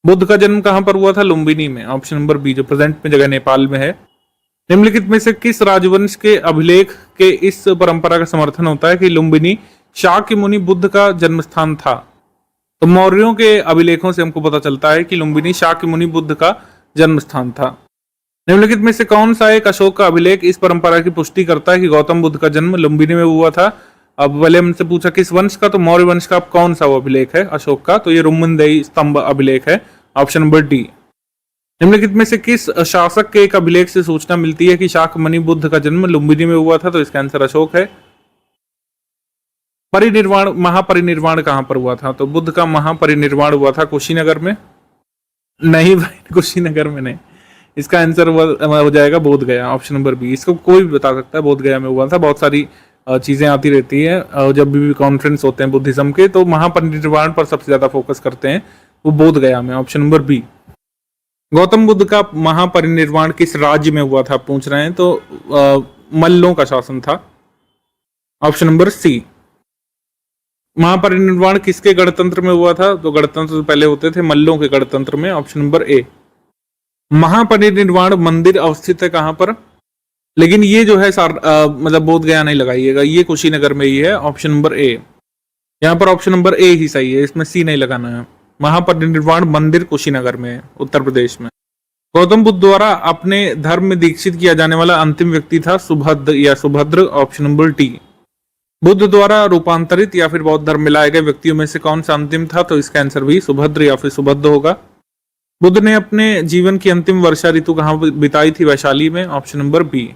बुद्ध का जन्म कहां पर हुआ था? लुम्बिनी में, ऑप्शन नंबर बी, जो प्रेजेंट में जगह नेपाल में है। निम्नलिखित में से किस राजवंश के अभिलेख के इस परंपरा का समर्थन होता है कि लुम्बिनी शाक्य मुनि बुद्ध का जन्म स्थान था? तो मौर्यों के अभिलेखों से हमको पता चलता है कि लुम्बिनी शाक्य मुनि बुद्ध का जन्म स्थान था। निम्नलिखित में से कौन सा एक अशोक का अभिलेख इस परंपरा की पुष्टि करता है कि गौतम बुद्ध का जन्म लुम्बिनी में हुआ था? अब पहले हमसे पूछा किस वंश का, तो मौर्य वंश का कौन सा वो अभिलेख है अशोक का? तो ये रुम्मनदेही स्तंभ अभिलेख है, ऑप्शन नंबर डी। निम्नलिखित में से किस शासक के एक अभिलेख से सूचना मिलती है कि शाक्यमुनि बुद्ध का जन्म लुम्बिनी में हुआ था? तो इसका आंसर अशोक है। महापरिनिर्वाण कहां पर हुआ था? तो बुद्ध का महापरिनिर्वाण हुआ था कुशीनगर में। नहीं भाई, कुशीनगर में नहीं, इसका आंसर हो जाएगा बोध गया, ऑप्शन नंबर बी। इसको कोई भी बता सकता है, बोध गया में हुआ था। बहुत सारी चीजें आती रहती है जब भी कॉन्फ्रेंस होते हैं बुद्धिज्म के, तो महापरिनिर्वाण पर सबसे ज्यादा फोकस करते हैं, वो बोध गया में, option number B. Gautam Buddha का महापरिनिर्वाण किस राज्य में हुआ था पूछ रहे हैं? तो मल्लों का शासन था, ऑप्शन नंबर सी। महापरिनिर्वाण किसके गणतंत्र में हुआ था? तो गणतंत्र तो पहले होते थे मल्लों के गणतंत्र में, ऑप्शन नंबर ए। महापरिनिर्वाण मंदिर अवस्थित है कहां पर? लेकिन ये जो है मतलब बोध गया नहीं लगाइएगा, ये कुशीनगर में ही है, ऑप्शन नंबर ए। यहाँ पर ऑप्शन नंबर ए ही सही है, इसमें सी नहीं लगाना है। महापरिनिर्वाण मंदिर कुशीनगर में है, उत्तर प्रदेश में। गौतम बुद्ध द्वारा अपने धर्म में दीक्षित किया जाने वाला अंतिम व्यक्ति था Subhadra, option number D. Buddha द्वारा रूपांतरित या फिर बौद्ध धर्म में लाए गए व्यक्तियों में से कौन सा अंतिम था? तो इसका आंसर भी सुभद्र या फिर सुबद्ध होगा। बुद्ध ने अपने जीवन की अंतिम वर्षा ऋतु कहां बिताई थी? वैशाली में, ऑप्शन नंबर बी।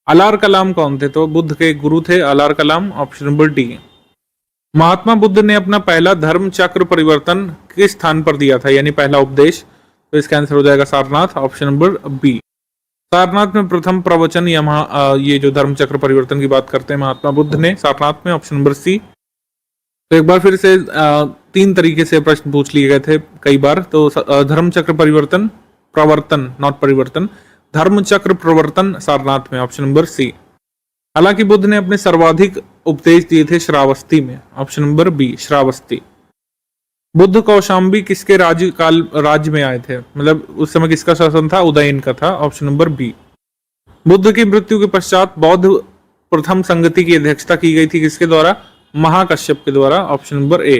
अलार कलाम कौन थे? तो बुद्ध के गुरु थे अलार कलाम, option number D. Mahatma Buddha ने अपना पहला धर्म चक्र परिवर्तन किस स्थान पर दिया था, यानी पहला उपदेश? तो इसका आंसर हो जाएगा Sarnath, option number B. Sarnath में प्रथम प्रवचन या ये जो धर्म चक्र परिवर्तन की बात करते हैं महात्मा बुद्ध ने, सारनाथ में, ऑप्शन नंबर सी। तो एक बार फिर से 3 तरीके से प्रश्न पूछ लिए गए थे कई बार। तो धर्म चक्र परिवर्तन, प्रवर्तन नॉट परिवर्तन, धर्म चक्र प्रवर्तन सारनाथ में, ऑप्शन नंबर सी। हालांकि बुद्ध ने अपने सर्वाधिक उपदेश दिए थे श्रावस्ती में, option number B Shravasti. Buddha Kaushambi किसके राज्य में आए थे? मतलब उस समय किसका शासन था? उदयन का था, ऑप्शन नंबर बी। बुद्ध की मृत्यु के पश्चात बौद्ध प्रथम संगति की अध्यक्षता की गई थी किसके द्वारा? महाकश्यप के द्वारा, ऑप्शन नंबर ए।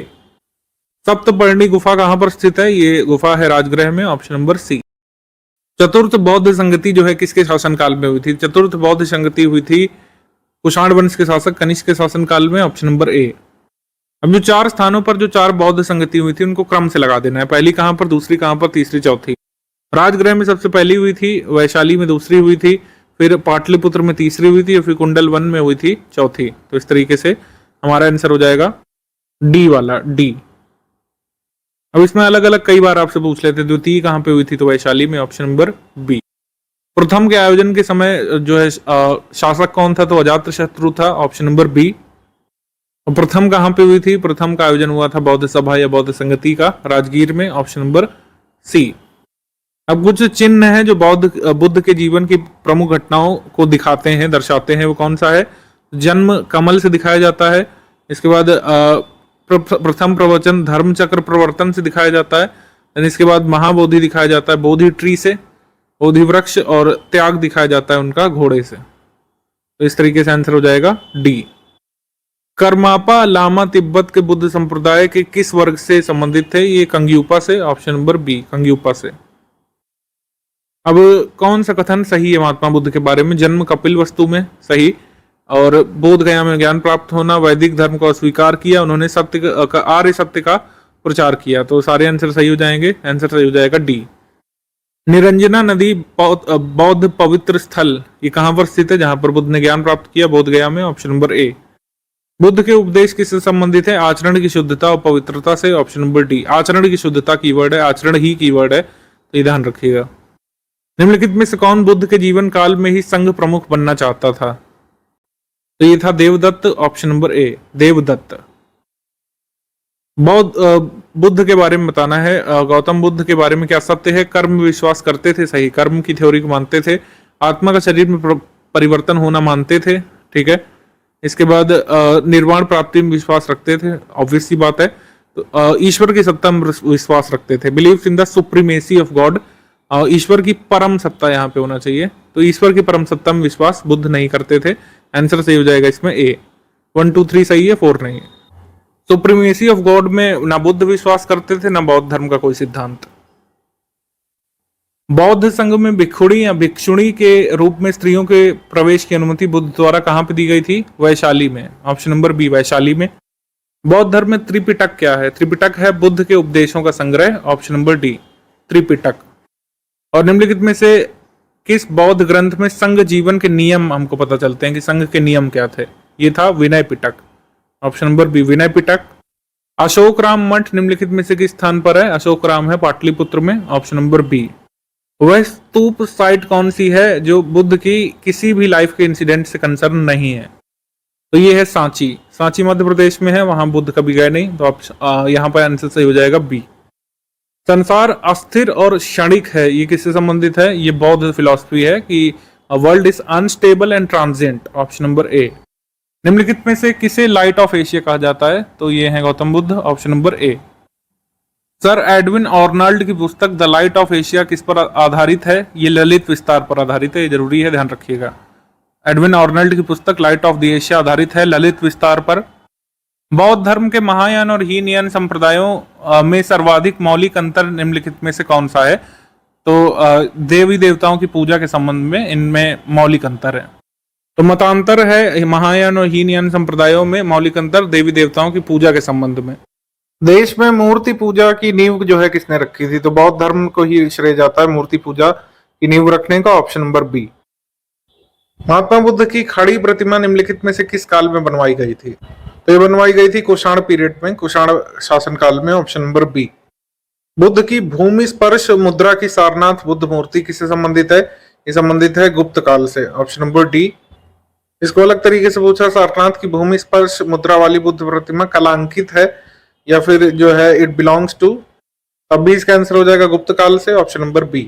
सप्तपर्णी गुफा कहां पर स्थित है? ये गुफा है राजगृह में, ऑप्शन नंबर सी। चतुर्थ बौद्ध संगति जो है किसके शासनकाल में हुई थी? चतुर्थ बौद्ध संगति हुई थी कुषाण वंश के शासक कनिष्क के शासनकाल में, ऑप्शन नंबर ए। अब जो 4 स्थानों पर जो 4 बौद्ध संगति हुई थी उनको क्रम से लगा देना है, पहली कहां पर, दूसरी कहां पर, तीसरी चौथी। राजगृह में सबसे पहली हुई थी, वैशाली में दूसरी हुई थी, फिर पाटलिपुत्र में तीसरी हुई थी और फिर कुंडल वन में हुई थी चौथी। तो इस तरीके से हमारा आंसर हो जाएगा डी वाला, डी। अब इसमें अलग अलग कई बार आपसे पूछ लेते, द्वितीय कहां पे हुई थी, तो वैशाली में, ऑप्शन नंबर बी। प्रथम के आयोजन के समय जो है शासक कौन था, तो अजातशत्रु था, ऑप्शन नंबर बी। और प्रथम कहां पे हुई थी, प्रथम का आयोजन हुआ था बौद्ध सभा या बौद्ध संगति का राजगीर में, ऑप्शन नंबर सी। अब कुछ चिन्ह हैं जो बुद्ध के जीवन की प्रमुख घटनाओं को दिखाते हैं, दर्शाते हैं, वो कौन सा है? जन्म कमल से दिखाया जाता है, इसके बाद प्रथम प्रवचन धर्म चक्र प्रवर्तन से दिखाया जाता है, इसके बाद महाबोधि दिखाया जाता है बोधि ट्री से, बोधि वृक्ष, और त्याग दिखाया जाता है उनका घोड़े से। तो इस तरीके से आंसर हो जाएगा डी। करमापा लामा तिब्बत के बुद्ध संप्रदाय के किस वर्ग से संबंधित थे? ये कंग्यूपा से, ऑप्शन नंबर बी, कंग्यूपा से। अब कौन सा कथन सही है महात्मा बुद्ध के बारे में? जन्म कपिल वस्तु में, सही। और बोध गया में ज्ञान प्राप्त होना, वैदिक धर्म को अस्वीकार किया, उन्होंने आर्य सत्य का प्रचार किया। तो सारे आंसर सही हो जाएंगे, आंसर सही हो जाएगा डी। निरंजना नदी बौद्ध पवित्र स्थल ये कहां पर स्थित है जहां पर बुद्ध ने ज्ञान प्राप्त किया? बोध गया में, ऑप्शन नंबर ए। बुद्ध के उपदेश किससे संबंधित है? आचरण की शुद्धता और पवित्रता से, ऑप्शन नंबर डी। आचरण की शुद्धता कीवर्ड है, आचरण ही कीवर्ड है, तो ये ध्यान रखिएगा। निम्नलिखित में से कौन बुद्ध के जीवन काल में ही संघ प्रमुख बनना चाहता था? तो ये था Devadatta, option number A, Devadatta. Buddha के बारे में बताना है, गौतम बुद्ध के बारे में क्या सत्य है? कर्म में विश्वास करते थे, सही, कर्म की थ्योरी को मानते थे। आत्मा का शरीर में परिवर्तन होना मानते थे, ठीक है। इसके बाद निर्वाण प्राप्ति में विश्वास रखते थे, ऑब्वियस सी बात है। तो ईश्वर की सत्ता में विश्वास रखते थे, believes in the supremacy of God. ईश्वर की परम सत्ता यहाँ पे होना चाहिए, तो ईश्वर की परम सत्ता में विश्वास बुद्ध नहीं करते थे। आंसर सही हो जाएगा इसमें ए। 1 2 3 सही है, 4 नहीं है। सुप्रीमेसी ऑफ गॉड में ना बुद्ध विश्वास करते थे ना बौद्ध धर्म का कोई सिद्धांत। बौद्ध संघ में भिक्षुणी या भिक्षुणी के रूप में स्त्रियों के प्रवेश की अनुमति बुद्ध द्वारा कहां पे दी गई थी? वैशाली में, ऑप्शन नंबर बी, वैशाली में। बौद्ध धर्म में त्रिपिटक क्या है? त्रिपिटक है बुद्ध के उपदेशों का संग्रह, ऑप्शन नंबर डी, त्रिपिटक। और निम्नलिखित में से किस बौद्ध ग्रंथ में संघ जीवन के नियम हमको पता चलते हैं कि संघ के नियम क्या थे? ये था Vinaya Pitaka, option number B, Vinaya Pitaka. अशोकराम मठ निम्नलिखित में से किस स्थान पर है? अशोकराम है पाटलिपुत्र में, ऑप्शन नंबर बी। वह स्तूप साइट कौन सी है जो बुद्ध की किसी भी लाइफ के इंसिडेंट से कंसर्न नहीं है? तो ये है सांची। सांची मध्य प्रदेश में है, वहां बुद्ध कभी गए नहीं, तो यहाँ पर आंसर सही हो जाएगा बी। संसार अस्थिर और क्षणिक है, ये किससे संबंधित है? ये बौद्ध फिलॉसफी है कि world is unstable and transient, option number ए। निम्नलिखित में से किसे लाइट ऑफ एशिया कहा जाता है? तो ये है Gautam Buddha, option number A. Sir Edwin Arnold की पुस्तक द लाइट ऑफ एशिया किस पर आधारित है? ये ललित विस्तार पर आधारित है, ये जरूरी है, ध्यान रखिएगा। एडविन ऑर्नाल्ड की पुस्तक लाइट ऑफ द एशिया आधारित है ललित विस्तार पर। बौद्ध धर्म के महायान और हीनयान संप्रदायों में सर्वाधिक मौलिक अंतर निम्नलिखित में से कौन सा है? तो देवी देवताओं की पूजा के संबंध में इनमें मौलिक अंतर है। तो मतांतर है महायान और हीनयान संप्रदायों में मौलिक अंतर देवी देवताओं की पूजा के संबंध में। देश में मूर्ति पूजा की नींव जो है किसने रखी थी? तो बौद्ध धर्म को ही श्रेय जाता है मूर्ति पूजा की नींव रखने का, option number B. Mahatma Buddha की खड़ी प्रतिमा निम्नलिखित में से किस काल में बनवाई गई थी? तो ये बनवाई गई थी कुषाण पीरियड में, कुषाण शासन काल में, ऑप्शन नंबर बी। बुद्ध की भूमि स्पर्श मुद्रा की सारनाथ बुद्ध मूर्ति किससे संबंधित है? ये संबंधित है गुप्त काल से, ऑप्शन नंबर डी। इसको अलग तरीके से पूछा, सारनाथ की भूमि स्पर्श मुद्रा वाली बुद्ध प्रतिमा कलांकित है या फिर जो है इट बिलोंग्स टू, तब भी इसका आंसर हो जाएगा गुप्त काल से, ऑप्शन नंबर बी।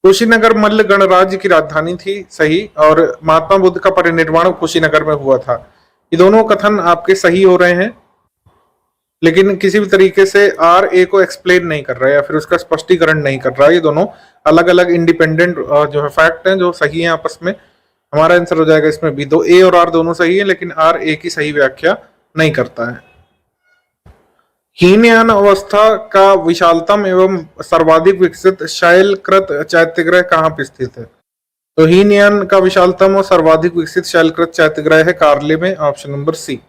कुशीनगर मल्ल गणराज्य की राजधानी थी, सही। और महात्मा बुद्ध का परिनिर्वाण कुशीनगर में हुआ था। ये दोनों कथन आपके सही हो रहे हैं, लेकिन किसी भी तरीके से आर ए को एक्सप्लेन नहीं कर रहा है या फिर उसका स्पष्टीकरण नहीं कर रहा है। ये दोनों अलग अलग इंडिपेंडेंट जो है फैक्ट हैं जो सही है आपस में। हमारा आंसर हो जाएगा इसमें बी। दो ए और आर दोनों सही है, लेकिन आर ए की सही व्याख्या नहीं करता है। हीनयान अवस्था का विशालतम एवं सर्वाधिक विकसित शैलकृत चैत्यग्रह कहाँ पे स्थित है? तो हीनयान का विशालतम और सर्वाधिक विकसित शैलकृत चैत्यग्रह है कार्ले में, ऑप्शन नंबर सी।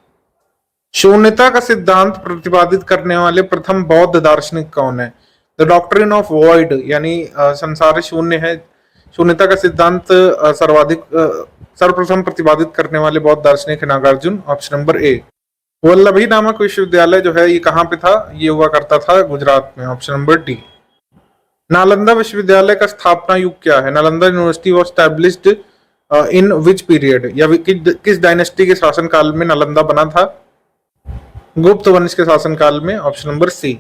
शून्यता का सिद्धांत प्रतिपादित करने वाले प्रथम बौद्ध दार्शनिक कौन है? द डॉक्ट्रिन ऑफ वॉइड, यानी संसार शून्य है, शून्यता का सिद्धांत सर्वप्रथम प्रतिपादित करने वाले बौद्ध दार्शनिक है Nagarjuna, option number A. Vallabhi नामक विश्वविद्यालय जो है ये कहाँ पे था? ये हुआ करता था गुजरात में, ऑप्शन नंबर डी। नालंदा विश्वविद्यालय का स्थापना युग क्या है? Nalanda university was established in which period, या किस डायनेस्टी के शासनकाल में नालंदा बना था? गुप्त वंश के शासनकाल में, ऑप्शन नंबर सी।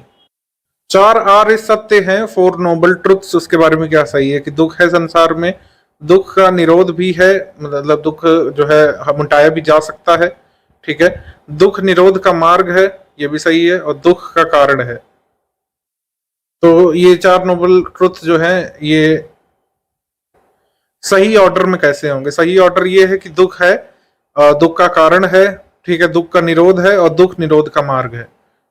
4 आर्य सत्य हैं, 4 नोबल ट्रुथ्स, उसके बारे में क्या सही है? कि दुख है संसार में, दुख का निरोध भी है, मतलब दुख जो है मिटाया भी जा सकता है, ठीक है। दुख निरोध का मार्ग है, ये भी सही है, और दुख का कारण है। तो ये 4 नोबल ट्रुथ जो है ये सही ऑर्डर में कैसे होंगे? सही ऑर्डर ये है कि दुख है, दुख का कारण है, ठीक है, दुख का निरोध है और दुख निरोध का मार्ग है,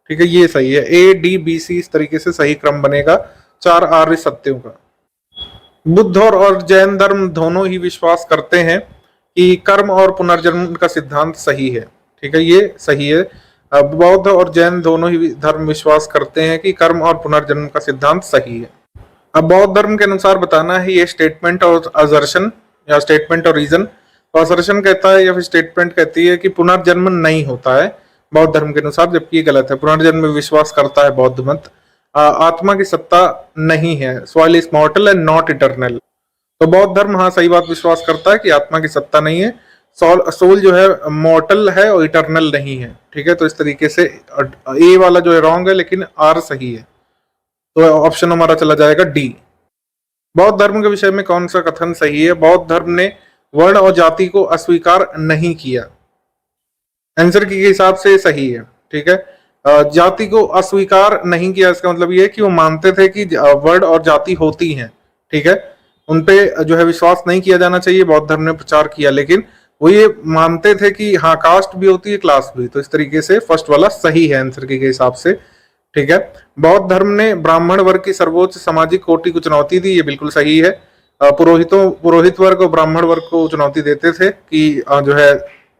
ठीक है, ये सही है। ए डी बी सी इस तरीके से सही क्रम बनेगा 4 आर्य सत्यों का। बुद्ध और जैन धर्म दोनों ही विश्वास करते हैं कि कर्म और पुनर्जन्म का सिद्धांत सही है, ठीक है, ये सही है। बौद्ध और जैन दोनों ही धर्म विश्वास करते हैं कि कर्म और पुनर्जन्म का सिद्धांत सही है। अब बौद्ध धर्म के अनुसार बताना है ये स्टेटमेंट और असर्शन या स्टेटमेंट और रीजन। तो असर्शन कहता है या फिर स्टेटमेंट कहती है कि पुनर्जन्म नहीं होता है बौद्ध धर्म के अनुसार, जबकि ये गलत है। पुनर्जन्म में विश्वास करता है बौद्ध मत। आत्मा की सत्ता नहीं है, soul is mortal and not eternal. तो बौद्ध धर्म हाँ सही बात विश्वास करता है कि आत्मा की सत्ता नहीं है, सोल जो है मॉर्टल है और इटर्नल नहीं है, ठीक है। तो इस तरीके से ए वाला जो है रॉन्ग है, लेकिन आर सही है। तो ऑप्शन हमारा चला जाएगा डी। बौद्ध धर्म के विषय में कौन सा कथन सही है? बौद्ध धर्म ने वर्ण और जाति को अस्वीकार नहीं किया। आंसर के हिसाब से सही है, ठीक है। जाति को अस्वीकार नहीं किया, इसका मतलब ये है कि वो मानते थे कि वर्ण और जाति होती हैं, ठीक है, उनपे जो है विश्वास नहीं किया जाना चाहिए, बौद्ध धर्म ने प्रचार किया। लेकिन वो ये मानते थे कि हाँ कास्ट भी होती है, क्लास भी। तो इस तरीके से फर्स्ट वाला सही है आंसर के हिसाब से, ठीक है। बौद्ध धर्म ने ब्राह्मण वर्ग की सर्वोच्च सामाजिक कोटि को चुनौती दी, ये बिल्कुल सही है। पुरोहित वर्ग और ब्राह्मण वर्ग को चुनौती देते थे कि जो है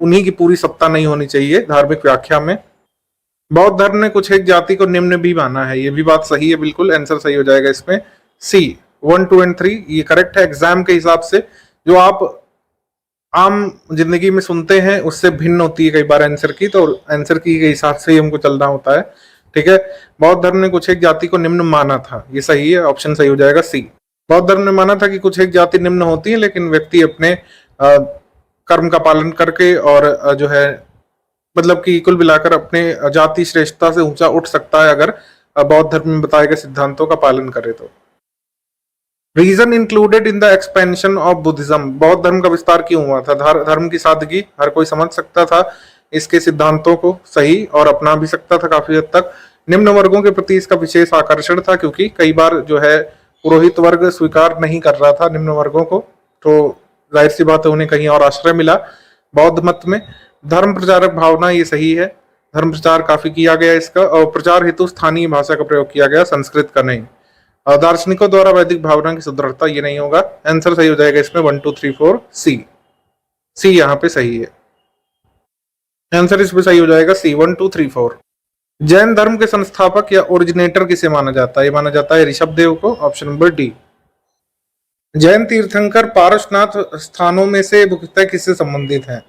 उन्हीं की पूरी सत्ता नहीं होनी चाहिए धार्मिक व्याख्या में। बौद्ध धर्म ने कुछ एक जाति को निम्न भी माना है, ये भी बात सही है, बिल्कुल आंसर सही हो जाएगा इसमें सी। 1, 2 और 3 ये करेक्ट है। एग्जाम के हिसाब से जो आप आम जिंदगी में सुनते हैं उससे भिन्न होती है कई बार आंसर की, तो आंसर की के हिसाब से ही हमको चलना होता है, ठीक है। बौद्ध धर्म ने कुछ एक जाति को निम्न माना था, ये सही है, ऑप्शन सही हो जाएगा सी। बौद्ध धर्म ने माना था कि कुछ एक जाति निम्न होती है, लेकिन व्यक्ति अपने कर्म का पालन करके और जो है मतलब कि कुल मिलाकर अपने जाति श्रेष्ठता से ऊंचा उठ सकता है अगर बौद्ध धर्म में बताए गए सिद्धांतों का पालन करे तो। Reason included in the expansion of Buddhism, बौद्ध धर्म का विस्तार क्यों हुआ था? धर्म की सादगी, हर कोई समझ सकता था इसके सिद्धांतों को सही और अपना भी सकता था काफी हद तक। निम्न वर्गों के प्रति इसका विशेष आकर्षण था, क्योंकि कई बार जो है पुरोहित वर्ग स्वीकार नहीं कर रहा था निम्न वर्गों को, तो जाहिर सी बात है उन्हें कहीं और आश्रय मिला बौद्ध मत में। धर्म प्रचारक भावना, ये सही है, धर्म प्रचार काफी किया गया इसका, और प्रचार हेतु स्थानीय भाषा का प्रयोग किया गया, संस्कृत का नहीं। दार्शनिकों द्वारा वैदिक भावना की सुदृढ़ता, ये नहीं होगा, आंसर सही हो जाएगा इसमें 1, 2, 3, 4 सी यहाँ पे सही है, आंसर इसमें सही हो जाएगा सी 1, 2, 3, 4। जैन धर्म के संस्थापक या ओरिजिनेटर किसे माना जाता है? ये माना जाता है ऋषभ देव को, ऑप्शन नंबर डी। जैन तीर्थंकर पारसनाथ स्थानों में से मुख्यतः किससे संबंधित हैं?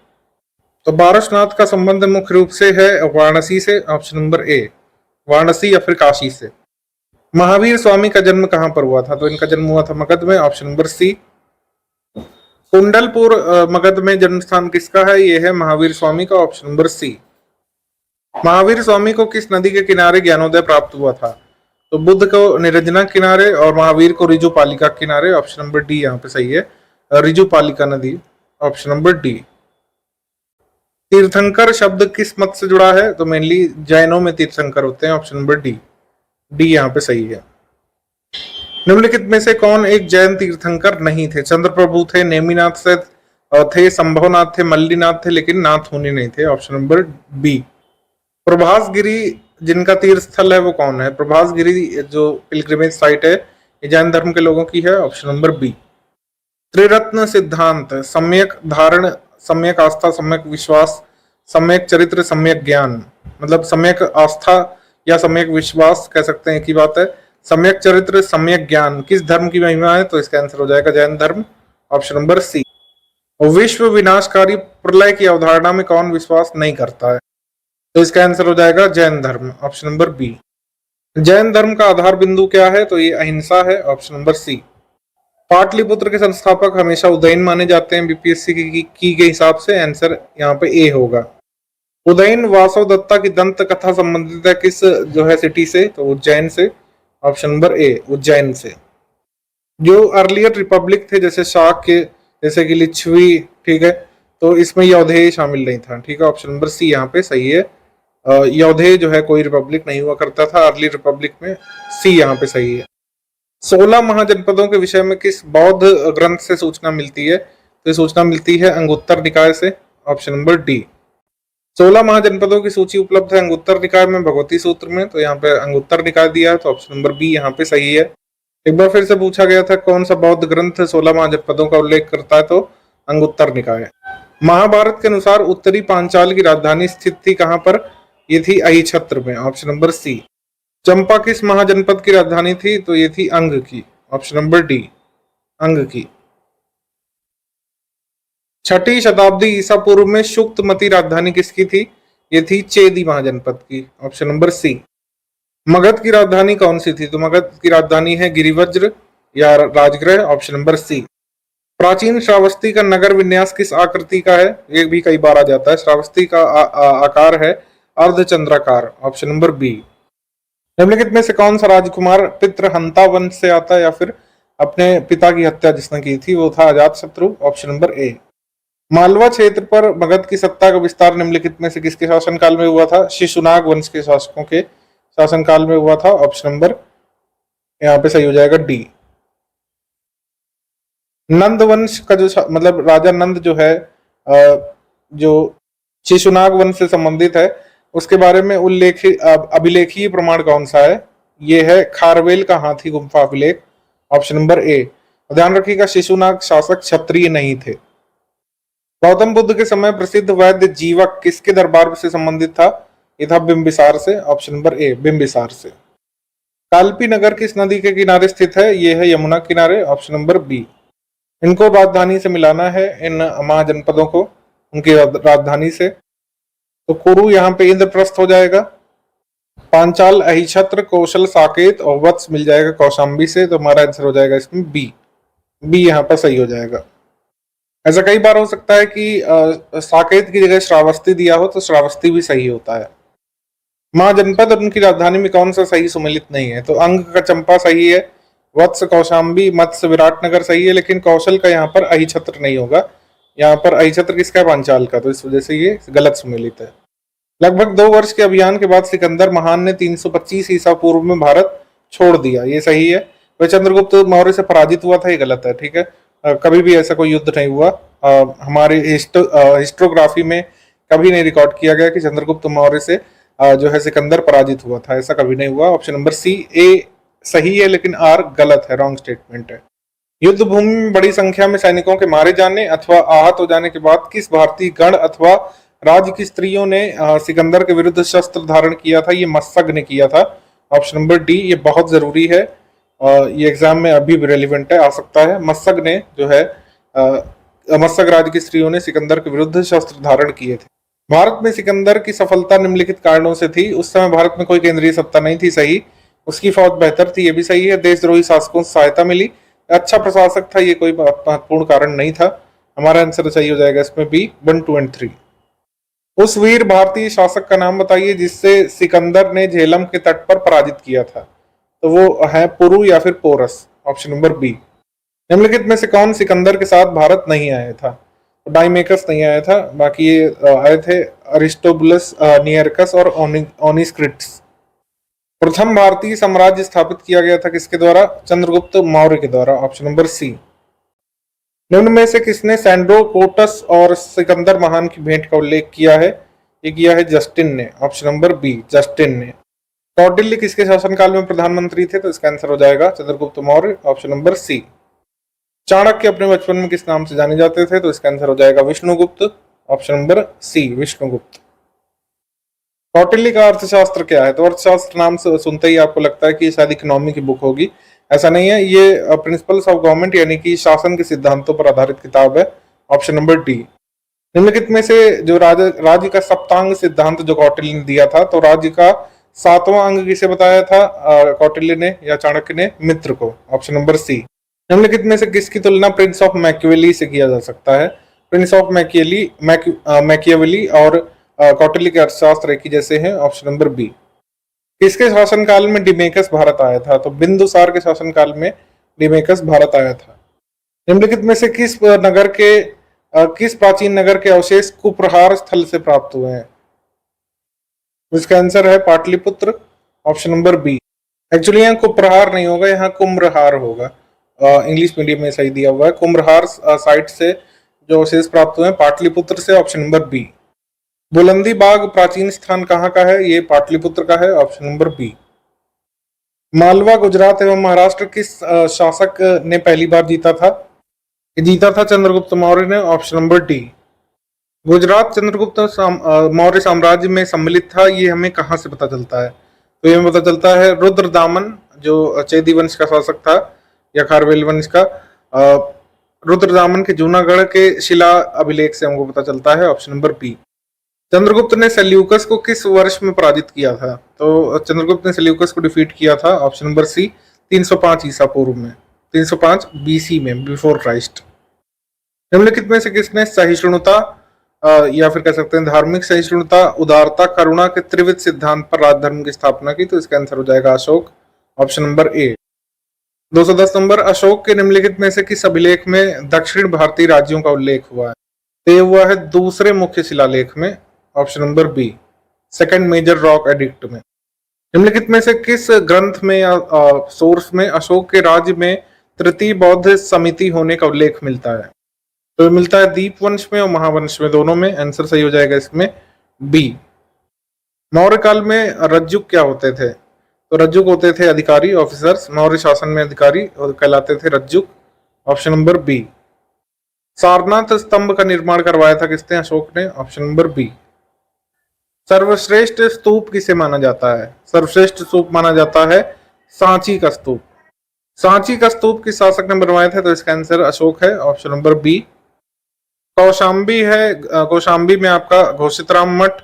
तो पारसनाथ का संबंध मुख्य रूप से है वाराणसी से, ऑप्शन नंबर ए, वाराणसी या फिर काशी से। महावीर स्वामी का जन्म कहां पर हुआ था? तो इनका जन्म हुआ था मगध में, option number C. Kundalpur Magadh में जन्म स्थान किसका है? ये है महावीर स्वामी का, ऑप्शन नंबर सी। महावीर स्वामी को किस नदी के किनारे ज्ञानोदय प्राप्त हुआ था? तो बुद्ध को निरंजना किनारे और महावीर को ऋजुपालिका किनारे, ऑप्शन नंबर डी यहाँ पे सही है, ऋजुपालिका नदी, ऑप्शन नंबर डी। तीर्थंकर शब्द किस मत से जुड़ा है? तो मेनली जैनों में तीर्थंकर होते हैं, ऑप्शन नंबर डी यहाँ पे सही है। निम्नलिखित में से कौन एक जैन तीर्थंकर नहीं थे? चंद्रप्रभु थे, नेमिनाथ से थे, संभवनाथ थे, मल्लीनाथ थे, लेकिन नाथ मुनि नहीं थे, ऑप्शन नंबर बी। प्रभास गिरी जिनका तीर्थ स्थल है वो कौन है? प्रभास गिरी जो पिलग्रिमेज साइट है ये जैन धर्म के लोगों की है, ऑप्शन नंबर बी। त्रिरत्न सिद्धांत, सम्यक धारण, सम्यक आस्था, सम्यक विश्वास, सम्यक चरित्र, सम्यक ज्ञान, मतलब सम्यक आस्था या सम्यक विश्वास कह सकते हैं, एक ही बात है। सम्यक चरित्र, सम्यक ज्ञान किस धर्म की महिमा है? तो इसका आंसर हो जाएगा जैन धर्म, ऑप्शन नंबर सी। विश्व विनाशकारी प्रलय की अवधारणा में कौन विश्वास नहीं करता है? तो इसका आंसर हो जाएगा जैन धर्म, ऑप्शन नंबर बी। जैन धर्म का आधार बिंदु क्या है? तो ये अहिंसा है, ऑप्शन नंबर सी। पाटलिपुत्र के संस्थापक हमेशा उदयन माने जाते हैं बीपीएससी की के हिसाब से, आंसर यहाँ पे ए होगा। उदयन वासव दत्ता की दंत कथा संबंधित है किस जो है सिटी से? तो उज्जैन से, ऑप्शन नंबर ए, उज्जैन से। जो अर्लियर रिपब्लिक थे जैसे शाक के, जैसे कि लिच्छवी, ठीक है, तो इसमें यौधेय शामिल नहीं था, ठीक है, ऑप्शन नंबर सी यहाँ पे सही है। यौधेय जो है कोई रिपब्लिक नहीं हुआ करता था अर्ली रिपब्लिक में, सी यहाँ पे सही है। 16 महाजनपदों के विषय में किस बौद्ध ग्रंथ से सूचना मिलती है? तो सूचना मिलती है अंगुत्तर निकाय से, ऑप्शन नंबर डी। 16 महाजनपदों की सूची उपलब्ध है अंगुत्तर निकाय में, भगवती सूत्र में, तो यहाँ पे अंगुत्तर निकाय दिया है, तो ऑप्शन नंबर बी यहाँ पे सही है। एक बार फिर से पूछा गया था कौन सा बौद्ध ग्रंथ 16 महाजनपदों का उल्लेख करता है? तो अंगुत्तर निकाय। महाभारत के अनुसार उत्तरी पांचाल की राजधानी स्थित थी कहां पर? ये थी अहिछत्र में, ऑप्शन नंबर सी। चंपा किस महाजनपद की राजधानी थी? तो ये थी अंग की, ऑप्शन नंबर डी, अंग की। 6ठी शताब्दी ईसा पूर्व में शुक्तमती राजधानी किसकी थी? ये थी चेदी महाजनपद की, ऑप्शन नंबर सी। मगध की राजधानी कौन सी थी? तो मगध की राजधानी है गिरिवज्र या राजगृह, ऑप्शन नंबर सी। प्राचीन श्रावस्ती का नगर विन्यास किस आकृति का है? ये भी कई बार आ जाता है। श्रावस्ती का आकार है अर्धचंद्राकार, ऑप्शन नंबर बी। निम्नलिखित में से कौन सा राजकुमार पितृहंता वंश से आता है या फिर अपने पिता की हत्या जिसने की थी वो था अजातशत्रु, ऑप्शन नंबर ए। मालवा क्षेत्र पर मगध की सत्ता का विस्तार निम्नलिखित में से किसके शासनकाल में हुआ था? शिशुनाग वंश के शासकों के शासनकाल में हुआ था, ऑप्शन नंबर यहाँ पे सही हो जाएगा डी। नंद वंश का जो मतलब राजा नंद जो है जो शिशुनाग वंश से संबंधित है उसके बारे में अभिलेखीय प्रमाण कौन सा है? ये है खारवेल का हाथी गुम्फा अभिलेख, ऑप्शन नंबर ए। ध्यान रखिएगा शिशुनाग शासक क्षत्रिय नहीं थे। गौतम बुद्ध के समय प्रसिद्ध वैद्य जीवक किसके दरबार से संबंधित था? ये था बिंबिसार से, ऑप्शन नंबर ए, बिंबिसार से। कालपी नगर किस नदी के किनारे स्थित है? ये है यमुना किनारे, ऑप्शन नंबर बी। इनको राजधानी से मिलाना है, इन महाजनपदों को उनकी राजधानी से, तो कुरु यहाँ पे इंद्रप्रस्थ हो जाएगा। पांचाल, अहिछत्र, कौशल, साकेत और वत्स मिल जाएगा कौशाम्बी से, तो हमारा आंसर हो जाएगा इसमें बी। बी यहाँ पर सही हो जाएगा। ऐसा कई बार हो सकता है कि साकेत की जगह श्रावस्ती दिया हो तो श्रावस्ती भी सही होता है। महाजनपद और उनकी राजधानी में कौन सा सही सुमेलित नहीं है? तो अंग का चंपा सही है, वत्स कौशाम्बी, मत्स्य विराटनगर सही है, लेकिन कौशल का यहाँ पर अहिछत्र नहीं होगा। यहाँ पर अहिछत्र किसका है? पांचाल का, तो इस वजह से ये गलत सुमेलित है। लगभग 2 वर्ष के अभियान के बाद सिकंदर महान ने 325 ईसा पूर्व में भारत छोड़ दिया, ये सही है। वह चंद्रगुप्त मौर्य से पराजित हुआ था, ये गलत है, ठीक है। कभी भी ऐसा कोई युद्ध नहीं हुआ। हमारे हिस्टोग्राफी में कभी नहीं रिकॉर्ड किया गया कि चंद्रगुप्त मौर्य से जो है सिकंदर पराजित हुआ था, ऐसा कभी नहीं हुआ। ऑप्शन नंबर सी, ए सही है, लेकिन आर गलत है, रॉन्ग स्टेटमेंट है। युद्ध भूमि में बड़ी संख्या में सैनिकों के मारे जाने अथवा आहत हो जाने के बाद किस भारतीय गण अथवा राज्य की स्त्रियों ने सिकंदर के विरुद्ध शस्त्र धारण किया था? ये मत्सग ने किया था, ऑप्शन नंबर डी। ये बहुत जरूरी है, ये एग्जाम में अभी भी रेलिवेंट है, आ सकता है। मत्सग ने जो है मत्सग राज्य की स्त्रियों ने सिकंदर के विरुद्ध शस्त्र धारण किए थे। भारत में सिकंदर की सफलता निम्नलिखित कारणों से थी। उस समय भारत में कोई केंद्रीय सत्ता नहीं थी, सही। उसकी फौज बेहतर थी, ये भी सही है। देशद्रोही शासकों से सहायता मिली, अच्छा प्रशासक था, ये कोई महत्वपूर्ण कारण नहीं था। हमारा आंसर सही हो जाएगा इसमें बी, 1, 2 और 3। उस वीर भारतीय शासक का नाम बताइए जिससे सिकंदर ने झेलम के तट पर पराजित किया था। तो वो है पुरु या फिर पोरस, ऑप्शन नंबर बी। निम्नलिखित में से कौन सिकंदर के साथ भारत नहीं आया था? तो डाइमेकस नहीं आया था, बाकी ये आए थे अरिस्टोबुलस, नियरकस और ओनिस्क्रिट्स। प्रथम भारतीय साम्राज्य स्थापित किया गया था किसके द्वारा? चंद्रगुप्त मौर्य के द्वारा, ऑप्शन नंबर सी। निम्न में से किसने सैंड्रो कोटस और सिकंदर महान की भेंट का उल्लेख किया है? ये किया है जस्टिन ने, ऑप्शन नंबर बी, जस्टिन ने। कौटिल्य किसके शासनकाल में प्रधानमंत्री थे? तो इसका आंसर हो जाएगा Chandragupta Maurya, option number C. Chanakya अपने बचपन में किस नाम से जाने जाते थे? तो इसका आंसर हो जाएगा Vishnugupta, option number C Vishnugupta. Kautilya का अर्थशास्त्र क्या है? तो अर्थशास्त्र नाम से सुनते ही आपको लगता है कि शायद इकोनॉमी की बुक होगी। ऐसा नहीं है, ये प्रिंसिपल्स ऑफ गवर्नमेंट यानी कि शासन के सिद्धांतों पर आधारित किताब है, ऑप्शन नंबर डी। निम्नलिखित में से जो राज्य का सप्तांग सिद्धांत जो कौटिल्य ने दिया था, तो राज्य का 7वां अंग किसे बताया था कौटिल्य ने या चाणक्य ने? मित्र को, ऑप्शन नंबर सी। निम्नलिखित में से किसकी तुलना प्रिंस ऑफ मैकियावेली से किया जा सकता है? प्रिंस ऑफ मैकियावेली और कौटिल्य के अर्थशास्त्र एक ही जैसे हैं, ऑप्शन नंबर बी। किसके शासनकाल में डिमेकस भारत आया था? तो बिंदुसार के शासनकाल में डिमेकस भारत आया था। निम्नलिखित में से किस प्राचीन नगर के अवशेष कुप्रहार स्थल से प्राप्त हुए हैं? इसका आंसर है Pataliputra, option number B. Actually यहाँ कुप्रहार नहीं होगा, यहाँ कुम्रहार होगा। इंग्लिश मीडियम में सही दिया हुआ है। कुम्रहार साइट से जो अवशेष प्राप्त हुए हैं पाटलिपुत्र से, ऑप्शन नंबर बी। बुलंदी बाग प्राचीन स्थान कहाँ का है? ये पाटलिपुत्र का है, option number B. Malwa Gujarat एवं महाराष्ट्र किस शासक ने पहली बार जीता था? जीता था चंद्रगुप्त मौर्य ने, option number D. Gujarat Chandragupta Maurya साम्राज्य में सम्मिलित था, ये हमें कहाँ से पता चलता है? तो ये हमें पता चलता है रुद्रदामन जो चेदी वंश का शासक था या खारवेल वंश का, रुद्रदामन के जूनागढ़ के शिला अभिलेख से हमको पता चलता है, ऑप्शन नंबर बी। चंद्रगुप्त ने सेल्यूकस को किस वर्ष में पराजित किया था? तो चंद्रगुप्त ने सेल्यूकस को डिफीट किया था, ऑप्शन नंबर सी 305 ईसा पूर्व में, 305 बीसी में, बिफोर क्राइस्ट। निम्नलिखित में से किसने सहिष्णुता या फिर कह सकते हैं धार्मिक सहिष्णुता, उदारता, करुणा के त्रिविध सिद्धांत पर राजधर्म की स्थापना की? तो इसका आंसर हो जाएगा अशोक, ऑप्शन नंबर ए। 210 नंबर, अशोक के निम्नलिखित में से किस अभिलेख में दक्षिण भारतीय राज्यों का उल्लेख हुआ है? तो ये हुआ है दूसरे मुख्य शिलालेख में, option number B, second major rock edict में। निम्नलिखित में से किस ग्रंथ में या सोर्स में अशोक के राज्य में तृतीय बौद्ध समिति होने का उल्लेख मिलता है? तो मिलता है दीप वंश में और महावंश में, दोनों में। आंसर सही हो जाएगा इसमें बी। मौर्य काल में रज्जुक क्या होते थे? तो रज्जुक होते थे अधिकारी, ऑफिसर्स। मौर्य शासन में अधिकारी और कहलाते थे रज्जुक, ऑप्शन नंबर बी। सारनाथ स्तंभ का निर्माण करवाया था किसने? अशोक ने, ऑप्शन नंबर बी। सर्वश्रेष्ठ स्तूप किसे माना जाता है? सर्वश्रेष्ठ स्तूप माना जाता है सांची का स्तूप। सांची का स्तूप किस शासक ने बनवाया था? तो इसका आंसर अशोक है, ऑप्शन नंबर बी। कौशाम्बी है, कौशाम्बी में आपका घोषितराम मठ,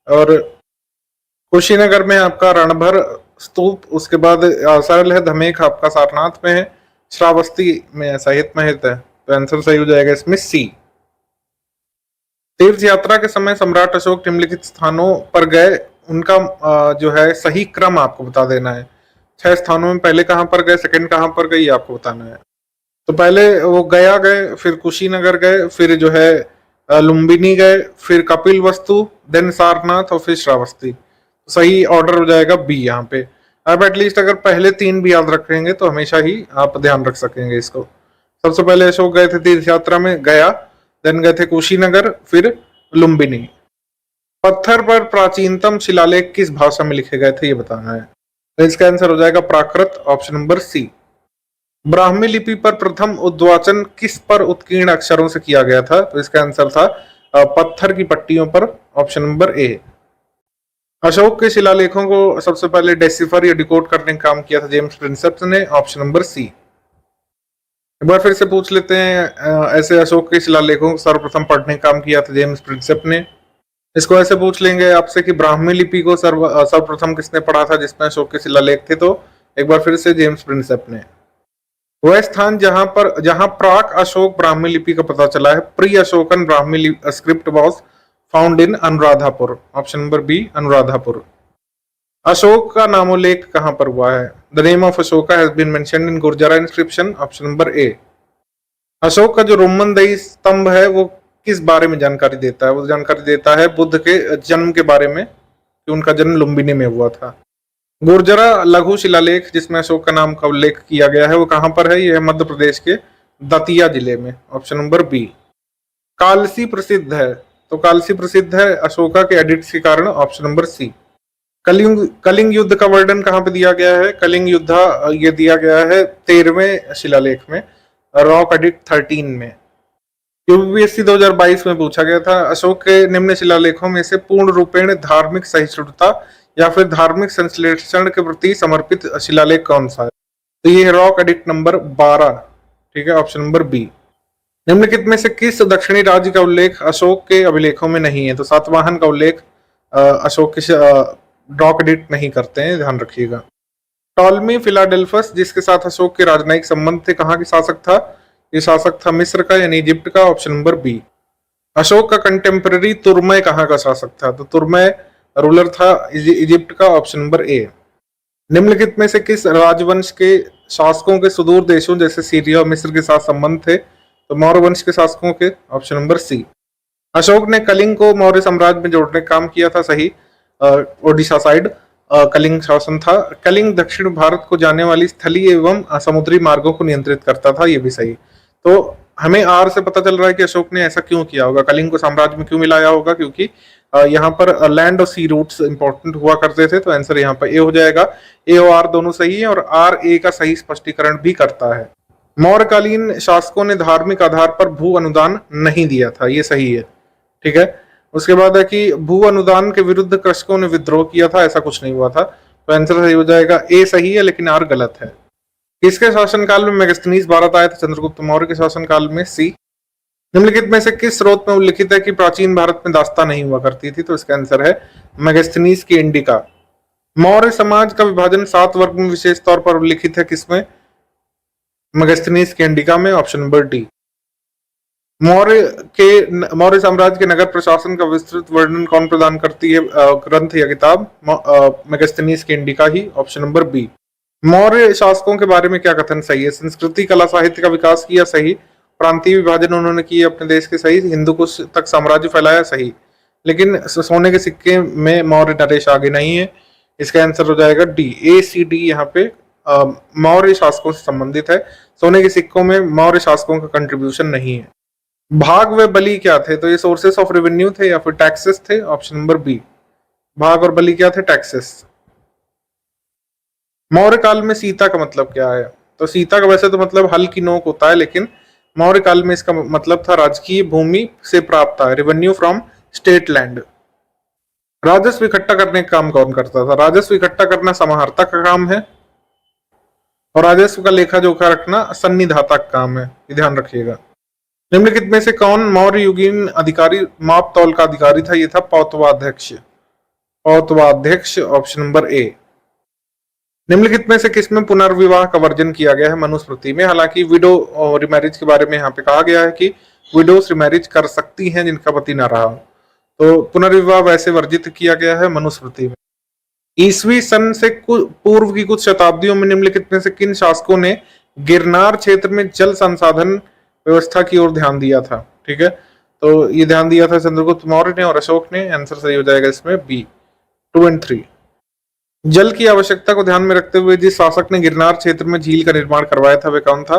और कुशीनगर में आपका रणभर स्तूप। उसके बाद सरल है धमेख आपका सारनाथ में है, श्रावस्ती में सहित महित है। तो आंसर सही हो जाएगा इसमें सी। तीर्थ यात्रा के समय सम्राट अशोक निम्नलिखित स्थानों पर गए, उनका जो है सही क्रम आपको बता देना है। 6 स्थानों में पहले कहां पर गए, सेकंड कहां पर गए, ये आपको बताना है। तो पहले वो गया गए, फिर कुशीनगर गए, फिर जो है लुम्बिनी गए, फिर कपिल वस्तु, देन सारनाथ और फिर श्रावस्ती। सही ऑर्डर हो जाएगा बी यहाँ पे। अब एटलीस्ट अगर पहले 3 भी याद रखेंगे तो हमेशा ही आप ध्यान रख सकेंगे इसको। सबसे पहले अशोक गए थे तीर्थ यात्रा में, गया, देन गए थे कुशीनगर, फिर लुम्बिनी। पत्थर पर प्राचीनतम शिलालेख किस भाषा में लिखे गए थे, ये बताना है। तो इसका आंसर हो जाएगा प्राकृत, ऑप्शन नंबर सी। ब्राह्मी लिपि पर प्रथम उद्वाचन किस पर उत्कीर्ण अक्षरों से किया गया था? तो इसका आंसर था पत्थर की पट्टियों पर, ऑप्शन नंबर ए। अशोक के शिलालेखों को सबसे पहले डेसिफर या डिकोड करने का काम किया था जेम्स प्रिंसेप ने, ऑप्शन नंबर सी। एक बार फिर से पूछ लेते हैं, ऐसे अशोक के शिलालेखों को सर्वप्रथम पढ़ने का काम किया था जेम्स प्रिंसेप ने। इसको ऐसे पूछ लेंगे आपसे कि ब्राह्मी लिपि को सर्वप्रथम किसने पढ़ा था जिसमें अशोक के शिलालेख थे? तो एक बार फिर से जेम्स प्रिंसेप ने। वह स्थान जहां प्राक अशोक ब्राह्मी लिपि का पता चला है, pre Ashokan Brahmi script was found in Anuradhapur, option number B Anuradhapur. Ashok का नामोल्लेख कहां पर हुआ है? The name of Ashoka has been mentioned in Gurjara inscription, option number A. Ashok का जो रोमनदई स्तंभ है वो किस बारे में जानकारी देता है? वो जानकारी देता है बुद्ध के जन्म के बारे में, कि उनका जन्म लुम्बिनी में हुआ था। गुर्जरा लघु शिलालेख जिसमें अशोक का नाम का उल्लेख किया गया है वो कहां पर है? यह मध्य प्रदेश के दतिया जिले में, ऑप्शन नंबर बी। कालसी प्रसिद्ध है, तो कालसी प्रसिद्ध है अशोका के एडिक्ट्स के कारण, ऑप्शन नंबर सी। कलिंग युद्ध का वर्णन कहाँ पे दिया गया है? कलिंग युद्ध ये दिया गया है 13वें शिलालेख में, रॉक एडिक्ट 13 में। यूपीएससी 2022 में पूछा गया था, अशोक के निम्न शिलालेखों में से पूर्ण रूपेण धार्मिक सहिष्णुता या फिर धार्मिक संश्लेषण के प्रति समर्पित शिलालेख कौन सा है? तो ये है रॉक एडिक्ट नंबर 12, ठीक है, ऑप्शन नंबर बी। निम्नलिखित में से किस दक्षिणी राज्य का उल्लेख अशोक के अभिलेखों में नहीं है? तो सातवाहन का उल्लेख अशोक के रॉक एडिक्ट नहीं करते हैं, ध्यान रखिएगा। टॉलमी फिलाडेल्फस जिसके साथ अशोक के राजनयिक संबंध थे, कहाँ के शासक था? ये शासक था मिस्र का यानी इजिप्ट का, ऑप्शन नंबर बी। अशोक का कंटेम्पररी तुर्मय कहाँ का शासक था? तो तुर्मय रूलर था इजिप्ट का, ऑप्शन नंबर ए। निम्नलिखित में से किस राजवंश के शासकों के सुदूर देशों जैसे सीरिया और मिस्र के साथ संबंध थे? तो मौर्य वंश के शासकों के, ऑप्शन नंबर सी। अशोक ने कलिंग को मौर्य साम्राज्य में जोड़ने का काम किया था, सही, ओडिशा साइड कलिंग शासन था। कलिंग दक्षिण भारत को जाने वाली स्थलीय एवं समुद्री मार्गों को नियंत्रित करता था, ये भी सही। तो हमें आर से पता चल रहा है कि अशोक ने ऐसा क्यों किया होगा, कलिंग को साम्राज्य में क्यों मिलाया होगा, क्योंकि यहाँ पर लैंड और सी रूट्स इंपॉर्टेंट हुआ करते थे। तो आंसर यहाँ पर ए हो जाएगा। ए और आर दोनों सही है और आर ए का सही स्पष्टीकरण भी करता है। मौर्यकालीन शासकों ने धार्मिक आधार पर भू अनुदान नहीं दिया था, ये सही है, ठीक है। उसके बाद है कि भू अनुदान के विरुद्ध कृषकों ने विद्रोह किया था, ऐसा कुछ नहीं हुआ था। तो आंसर सही हो जाएगा, ए सही है लेकिन आर गलत है। किसके शासनकाल में मेगास्थनीज भारत आए थे? चंद्रगुप्त मौर्य के शासनकाल में, सी। निम्नलिखित में से किस स्रोत में उल्लिखित है कि प्राचीन भारत में दास्तां नहीं हुआ करती थी? तो इसका आंसर है मेगास्थनीज की इंडिका। मौर्य समाज का विभाजन 7 वर्ग में विशेष तौर पर उल्लिखित है, किसमें? मेगास्थनीज की इंडिका में, ऑप्शन नंबर डी। मौर्य साम्राज्य के नगर प्रशासन का विस्तृत वर्णन कौन प्रदान करती है ग्रंथ या किताब? मेगास्थनीज की इंडिका ही, ऑप्शन नंबर बी। मौर्य शासकों के बारे में क्या कथन सही है? संस्कृति कला साहित्य का विकास किया, सही। प्रांतीय विभाजन उन्होंने किया अपने देश के, सही। हिंदू कुश तक साम्राज्य फैलाया, सही। लेकिन सोने के सिक्के में मौर्य नरेश आगे नहीं है, इसका आंसर हो जाएगा डी। ए सी डी यहाँ पे मौर्य शासकों से संबंधित है। सोने के सिक्कों में मौर्य शासकों का कंट्रीब्यूशन नहीं है। भाग व बलि क्या थे? तो ये सोर्सेस ऑफ रेवेन्यू थे या फिर टैक्सेस थे, ऑप्शन नंबर बी। भाग और बलि क्या थे? टैक्सेस। मौर्य काल में सीता का मतलब क्या है? तो सीता का वैसे तो मतलब हल की नोक होता है, लेकिन मौर्य काल में इसका मतलब था राजकीय भूमि से प्राप्त था, रेवेन्यू फ्रॉम स्टेट लैंड। राजस्व इकट्ठा करने का काम कौन करता था? राजस्व इकट्ठा करना समाहर्ता का काम है और राजस्व का लेखा जोखा रखना सन्निधाता का काम है, ये ध्यान रखिएगा। निम्नलिखित में से कौन मौर्य युगीन अधिकारी माप तौल का अधिकारी था? ये था पौतवाध्यक्ष, पौतवाध्यक्ष, ऑप्शन नंबर ए। निम्नलिखित में से किसमें पुनर्विवाह का वर्जन किया गया है? मनुस्मृति में। हालांकि विडो रिमैरिज के बारे में यहाँ पे कहा गया है कि विडोस रिमैरिज कर सकती हैं जिनका पति ना रहा हो, तो पुनर्विवाह वैसे वर्जित किया गया है मनुस्मृति में। ईसवी सन से पूर्व की कुछ शताब्दियों में निम्नलिखित में से किन शासकों ने गिरनार क्षेत्र में जल संसाधन व्यवस्था की ओर ध्यान दिया था? ठीक है, तो ये ध्यान दिया था चंद्रगुप्त मौर्य ने और अशोक ने। आंसर सही हो जाएगा इसमें बी, 2 और 3। जल की आवश्यकता को ध्यान में रखते हुए जिस शासक ने गिरनार क्षेत्र में झील का निर्माण करवाया था वह कौन था?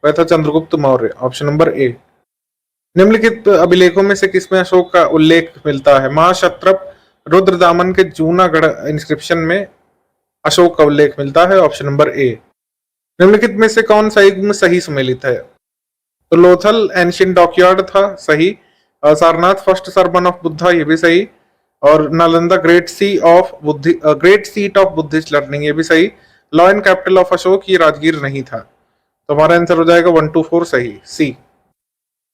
वह था चंद्रगुप्त मौर्य, ऑप्शन नंबर ए। निम्नलिखित अभिलेखों में से किसमें अशोक का उल्लेख मिलता है? महाक्षत्रप रुद्रदामन के जूनागढ़ इंस्क्रिप्शन में अशोक का उल्लेख मिलता है, ऑप्शन नंबर ए। निम्नलिखित में से कौन सा युग में सही सुमेलित है? तो लोथल एंशियंट डॉकयार्ड था, सही। Sarnath first sermon of Buddha, ये भी सही। और Nalanda great seat of Buddhist learning, ये भी सही। Law and capital of Ashok, ये राजगीर नहीं था। तो हमारा आंसर हो जाएगा 1, 2, 4 सही, सी।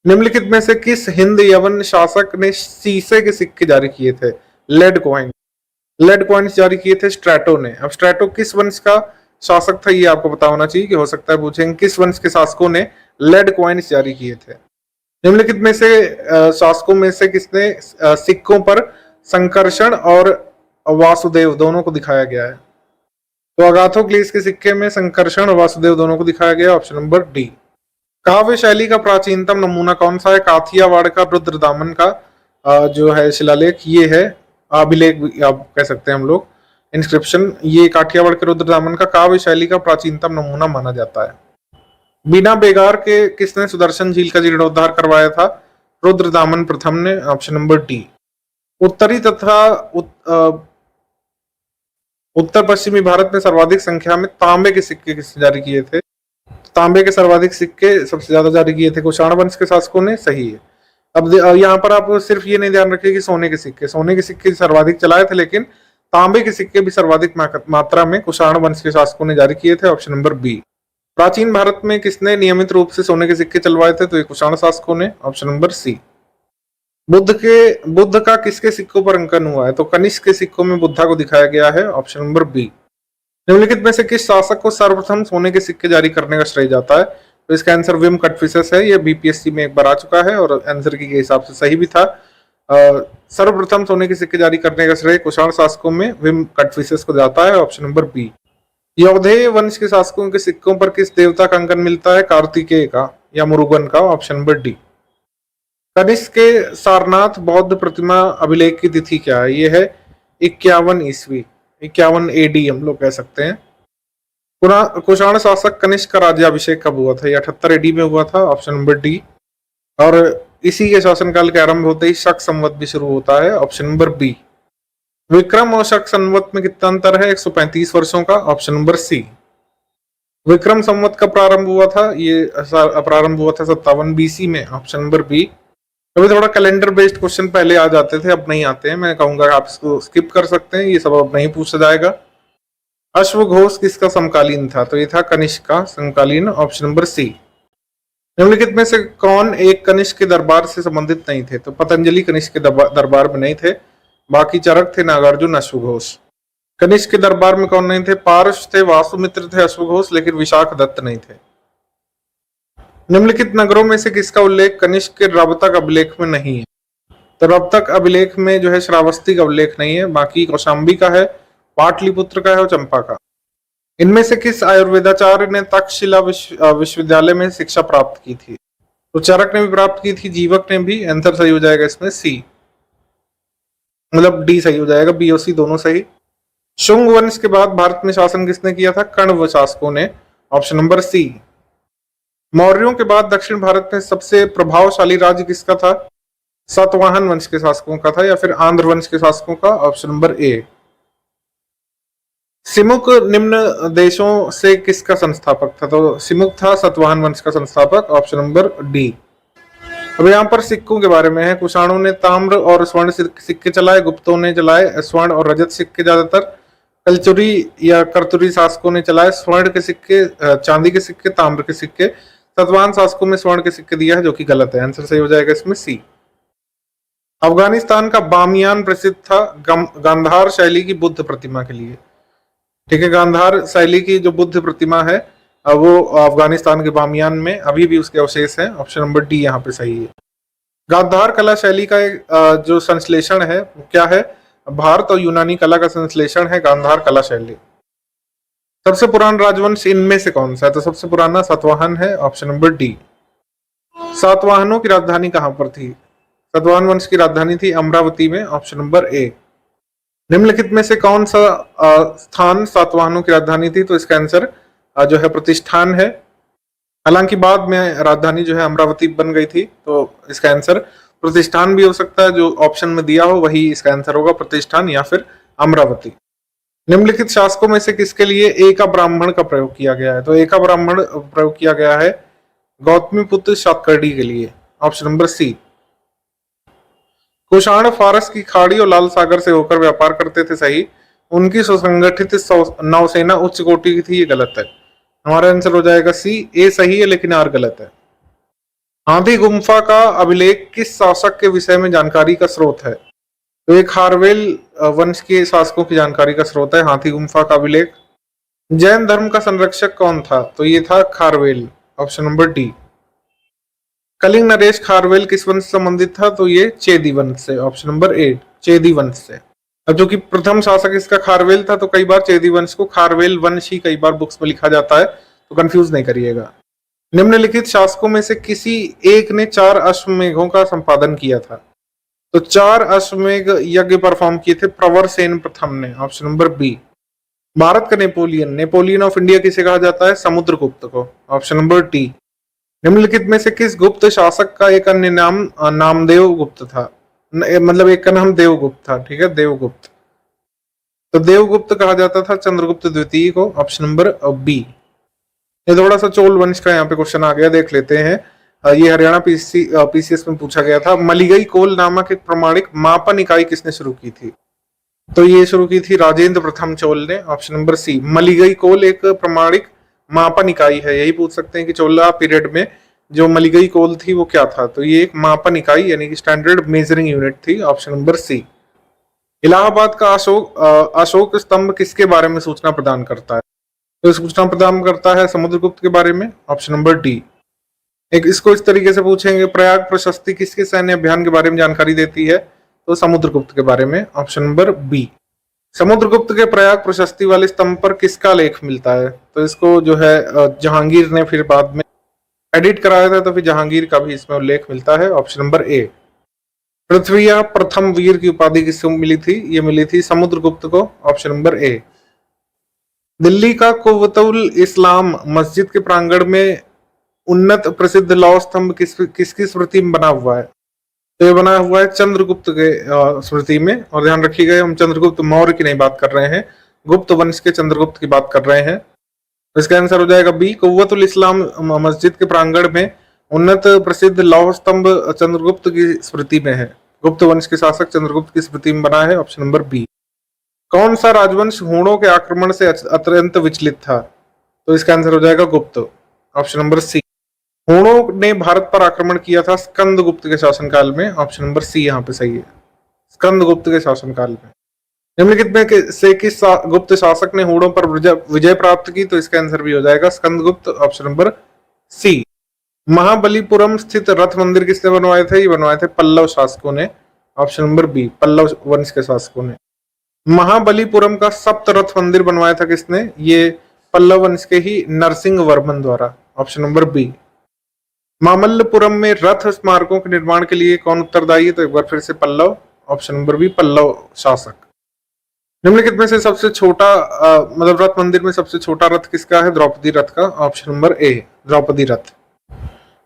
निम्नलिखित में से किस हिंद यवन शासक ने शीशे के सिक्के जारी किए थे? लेड कॉइन्स जारी किए थे स्ट्रैटो ने। अब स्ट्रैटो किस वंश का शासक था ये आपको पता होना चाहिए, कि हो सकता है पूछेंगे किस वंश के शासकों ने लेड कॉइन्स जारी किए थे। निम्नलिखित में से शासकों में से किसने सिक्कों पर संकर्षण और वासुदेव दोनों को दिखाया गया है? तो अगाथोक्लेस के सिक्के में संकर्षण और वासुदेव दोनों को दिखाया गया, ऑप्शन नंबर डी। काव्य शैली का प्राचीनतम नमूना कौन सा है? काथियावाड़ का रुद्रदामन का जो है शिलालेख, ये है अभिलेख आप कह सकते हैं हम लोग, इंस्क्रिप्शन। ये काठियावाड़ के रुद्रदामन का काव्य शैली का प्राचीनतम नमूना माना जाता है। बिना बेगार के किसने सुदर्शन झील का जीर्णोद्धार करवाया था? रुद्रदामन प्रथम ने, ऑप्शन नंबर डी। उत्तरी तथा उत्तर पश्चिमी भारत में सर्वाधिक संख्या में तांबे के सिक्के किसने जारी किए थे? तांबे के सर्वाधिक सिक्के सबसे ज्यादा जारी किए थे कुषाण वंश के शासकों ने, सही है। अब यहाँ पर आप सिर्फ ये नहीं ध्यान रखिए कि सोने के सिक्के सर्वाधिक चलाए थे, लेकिन तांबे के सिक्के भी सर्वाधिक मात्रा में कुषाण वंश के शासकों ने जारी किए थे, ऑप्शन नंबर बी। प्राचीन भारत में किसने नियमित रूप से सोने के सिक्के चलवाए थे? तो ये कुषाण शासकों ने, ऑप्शन नंबर सी। बुद्ध का किसके सिक्कों पर अंकन हुआ है? तो कनिष्क के सिक्कों में बुद्धा को दिखाया गया है, ऑप्शन नंबर बी। निम्नलिखित में से किस शासक को सर्वप्रथम सोने के सिक्के जारी करने का श्रेय जाता है? तो इसका आंसर विम कटफिसस है। यह बीपीएससी में एक बार आ चुका है और आंसर के हिसाब से सही भी था। सर्वप्रथम सोने के सिक्के जारी करने का श्रेय कुषाण शासकों में विम कटफिसस को जाता है, ऑप्शन नंबर बी। यौधेय वंश के शासकों के सिक्कों पर किस देवता का अंकन मिलता है? कार्तिकेय का या मुरुगन का, ऑप्शन नंबर डी। कनिष्क के सारनाथ बौद्ध प्रतिमा अभिलेख की तिथि क्या है? यह है 51 ईस्वी, 51 एडी हम लोग कह सकते हैं। कुषाण शासक कनिष्क का राज्याभिषेक कब हुआ था? 78 एडी में हुआ था, ऑप्शन नंबर डी। और इसी के शासनकाल के आरंभ होते ही शक संवत भी शुरू होता है, ऑप्शन नंबर बी। विक्रम और शक संवत में कितना अंतर है? 135 वर्षों का, ऑप्शन नंबर सी। विक्रम संवत का प्रारंभ हुआ था? ये प्रारंभ हुआ था 57 बीसी में, ऑप्शन नंबर बी। कभी थोड़ा कैलेंडर बेस्ड क्वेश्चन पहले आ जाते थे, अब नहीं आते हैं। मैं कहूंगा आप इसको स्किप कर सकते हैं, ये सब अब नहीं पूछा जाएगा। अश्वघोष किसका समकालीन था? तो ये था कनिष्क का समकालीन, ऑप्शन नंबर सी। निम्नलिखित में से कौन एक कनिष्क के दरबार से संबंधित नहीं थे? तो पतंजलि कनिष्क के दरबार में नहीं थे, बाकी चरक थे, नागार्जुन, अश्वघोष। कनिष्क के दरबार में कौन नहीं थे? पारस थे, वासुमित्र थे, अश्वघोष, लेकिन विशाख दत्त नहीं थे। निम्नलिखित नगरों में से किसका उल्लेख कनिष्क के रवतक अभिलेख में नहीं है? तो रवतक अभिलेख में जो है श्रावस्ती का उल्लेख नहीं है, बाकी कौशाम्बी का है, पाटलिपुत्र का है और चंपा का। इनमें से किस आयुर्वेदाचार्य ने तक्षशिला विश्वविद्यालय में शिक्षा प्राप्त की थी? तो चरक ने भी प्राप्त की थी, जीवक ने भी। आंसर सही हो जाएगा इसमें सी, मतलब डी सही हो जाएगा, बी और सी दोनों सही। शुंग वंश के बाद भारत में शासन किसने किया था? कण्व शासकों ने, ऑप्शन नंबर सी। मौर्यों के बाद दक्षिण भारत में सबसे प्रभावशाली राज्य किसका था? सातवाहन वंश के शासकों का था या फिर आंध्र वंश के शासकों का, ऑप्शन नंबर ए। सिमुक निम्न देशों से किसका संस्थापक था? तो सिमुक था सातवाहन वंश का संस्थापक, ऑप्शन नंबर डी। अब यहाँ पर सिक्कों के बारे में है। कुषाणों ने ताम्र और स्वर्ण सिक्के चलाए, गुप्तों ने चलाए स्वर्ण और रजत सिक्के ज्यादातर, कलचुरी या करतुरी शासकों ने चलाए स्वर्ण के सिक्के, चांदी के सिक्के, ताम्र के सिक्के। सातवाहन शासकों में स्वर्ण के सिक्के दिया है, जो कि गलत है। आंसर सही हो जाएगा इसमें सी। अफगानिस्तान का बामियान प्रसिद्ध था गांधार शैली की बुद्ध प्रतिमा के लिए, ठीक है। गांधार शैली की जो बुद्ध प्रतिमा है वो अफगानिस्तान के बामियान में अभी भी उसके अवशेष हैं, ऑप्शन नंबर डी यहाँ पे सही है। गांधार कला शैली का एक जो संश्लेषण है वो क्या है? भारत और यूनानी कला का संश्लेषण है गांधार कला शैली। सबसे पुराना राजवंश इनमें से कौन सा है? तो सबसे पुराना सातवाहन है, ऑप्शन नंबर डी। सातवाहनों की राजधानी कहां पर थी? सातवाहन वंश की राजधानी थी अमरावती में, ऑप्शन नंबर ए। निम्नलिखित में से कौन सा स्थान सातवाहनों की राजधानी थी? तो इसका आंसर जो है प्रतिष्ठान है। हालांकि बाद में राजधानी जो है अमरावती बन गई थी, तो इसका आंसर प्रतिष्ठान भी हो सकता है। जो ऑप्शन में दिया हो वही इसका आंसर होगा, प्रतिष्ठान या फिर अमरावती। निम्नलिखित शासकों में से किसके लिए एका ब्राह्मण का प्रयोग किया गया है? तो एका ब्राह्मण प्रयोग किया गया है गौतमीपुत्र सातकर्णी के लिए, ऑप्शन नंबर सी। कुषाण फारस की खाड़ी और लाल सागर से होकर व्यापार करते थे, सही। उनकी सुसंगठित नौसेना उच्च कोटि की थी, ये गलत है। हमारा आंसर हो जाएगा सी। ए सही है लेकिन आर गलत है। हाथी गुम्फा का अभिलेख किस शासक के विषय में जानकारी का स्रोत है? तो एक खारवेल वंश के शासकों की जानकारी का स्रोत है हाथी गुम्फा का अभिलेख। जैन धर्म का संरक्षक कौन था? तो ये था Kharavela, option number D. Kalinga नरेश खारवेल किस वंश से संबंधित था? तो ये चेदी वंश से, ऑप्शन नंबर ए, चेदी वंश से। अब जो कि प्रथम शासक इसका खारवेल था, तो कई बार चेदी वंश को खारवेल वंश ही कई बार बुक्स में लिखा जाता है, तो कंफ्यूज नहीं करिएगा। निम्नलिखित शासकों में से किसी एक ने 4 अश्वमेघों का संपादन किया था? तो 4 अश्वमेघ यज्ञ परफॉर्म किए थे प्रवर सेन प्रथम ने, ऑप्शन नंबर बी। भारत का नेपोलियन ऑफ इंडिया किसे कहा जाता है? समुद्रगुप्त को, ऑप्शन नंबर डी। निम्नलिखित में से किस गुप्त शासक का एक अन्य नाम नामदेव गुप्त था? मतलब एक का नाम देवगुप्त था, ठीक है, देवगुप्त। तो देवगुप्त कहा जाता था चंद्रगुप्त द्वितीय को, ऑप्शन नंबर बी। ये थोड़ा सा चोल वंश का यहाँ पे क्वेश्चन आ गया, देख लेते हैं। ये हरियाणा पीसीएस में पूछा गया था। मलिगई कोल नामक एक प्रमाणिक मापन इकाई किसने शुरू की थी? तो ये शुरू की थी राजेंद्र प्रथम चोल ने, ऑप्शन नंबर सी। मलिगई कोल एक प्रमाणिक मापन इकाई है। यही पूछ सकते हैं कि चोला पीरियड में जो मलिगई कोल थी वो क्या था? तो ये एक मापन इकाई यानी कि स्टैंडर्ड मेजरिंग यूनिट थी, ऑप्शन नंबर सी। इलाहाबाद का अशोक स्तंभ किसके बारे में सूचना प्रदान करता है? तो सूचना प्रदान करता है समुद्रगुप्त के बारे में, ऑप्शन नंबर डी। एक इसको इस तरीके से पूछेंगे, प्रयाग प्रशस्ति किसके सैन्य अभियान के बारे में जानकारी देती है? तो समुद्रगुप्त के बारे में, ऑप्शन नंबर बी। समुद्रगुप्त के प्रयाग प्रशस्ति वाले स्तंभ पर किसका लेख मिलता है? तो इसको जो है जहांगीर ने फिर बाद में एडिट कराया था, तो फिर जहांगीर का भी इसमें उल्लेख मिलता है, ऑप्शन नंबर ए। पृथ्वी प्रथम वीर की उपाधि किसको मिली थी? ये मिली थी समुद्रगुप्त को, ऑप्शन नंबर ए। दिल्ली का कुव्वतुल इस्लाम मस्जिद के प्रांगण में उन्नत प्रसिद्ध लौह स्तंभ किसकी स्मृति में बना हुआ है? तो ये बना हुआ है चंद्रगुप्त के स्मृति में। और ध्यान रखिएगा, हम चंद्रगुप्त मौर्य की नहीं बात कर रहे हैं, गुप्त वंश के चंद्रगुप्त की बात कर रहे हैं। तो इसका आंसर हो जाएगा बी। कुव्वतुल इस्लाम मस्जिद के प्रांगण में उन्नत प्रसिद्ध लौह स्तंभ चंद्रगुप्त की स्मृति में है, गुप्त वंश के शासक चंद्रगुप्त की स्मृति में बना है, ऑप्शन नंबर बी। कौन सा राजवंश हूणों के आक्रमण से अत्यंत विचलित था? तो इसका आंसर हो जाएगा गुप्त, ऑप्शन नंबर सी। हूणों ने भारत पर आक्रमण किया था स्कंदगुप्त के शासनकाल में, ऑप्शन नंबर सी यहाँ पे सही है, स्कंदगुप्त के शासनकाल में। निम्नलिखित में से किस गुप्त शासक ने हूणों पर विजय प्राप्त की? तो इसका आंसर भी हो जाएगा Skandagupta, option number C. Mahabalipuram स्थित रथ मंदिर किसने बनवाए थे? ये बनवाए थे पल्लव शासकों ने, ऑप्शन नंबर बी, पल्लव वंश के शासकों ने। महाबलीपुरम का सप्त रथ मंदिर बनवाया था किसने? ये पल्लव वंश के ही नरसिंह वर्मन द्वारा, ऑप्शन नंबर बी। मामल्लपुरम में रथ स्मारकों के निर्माण के लिए कौन उत्तरदायी है? तो एक बार फिर से Pallava, option number B, Pallava शासक। निम्नलिखित में से सबसे छोटा मतलब रथ मंदिर में सबसे छोटा रथ किसका है? द्रौपदी रथ का, ऑप्शन नंबर ए, द्रौपदी रथ।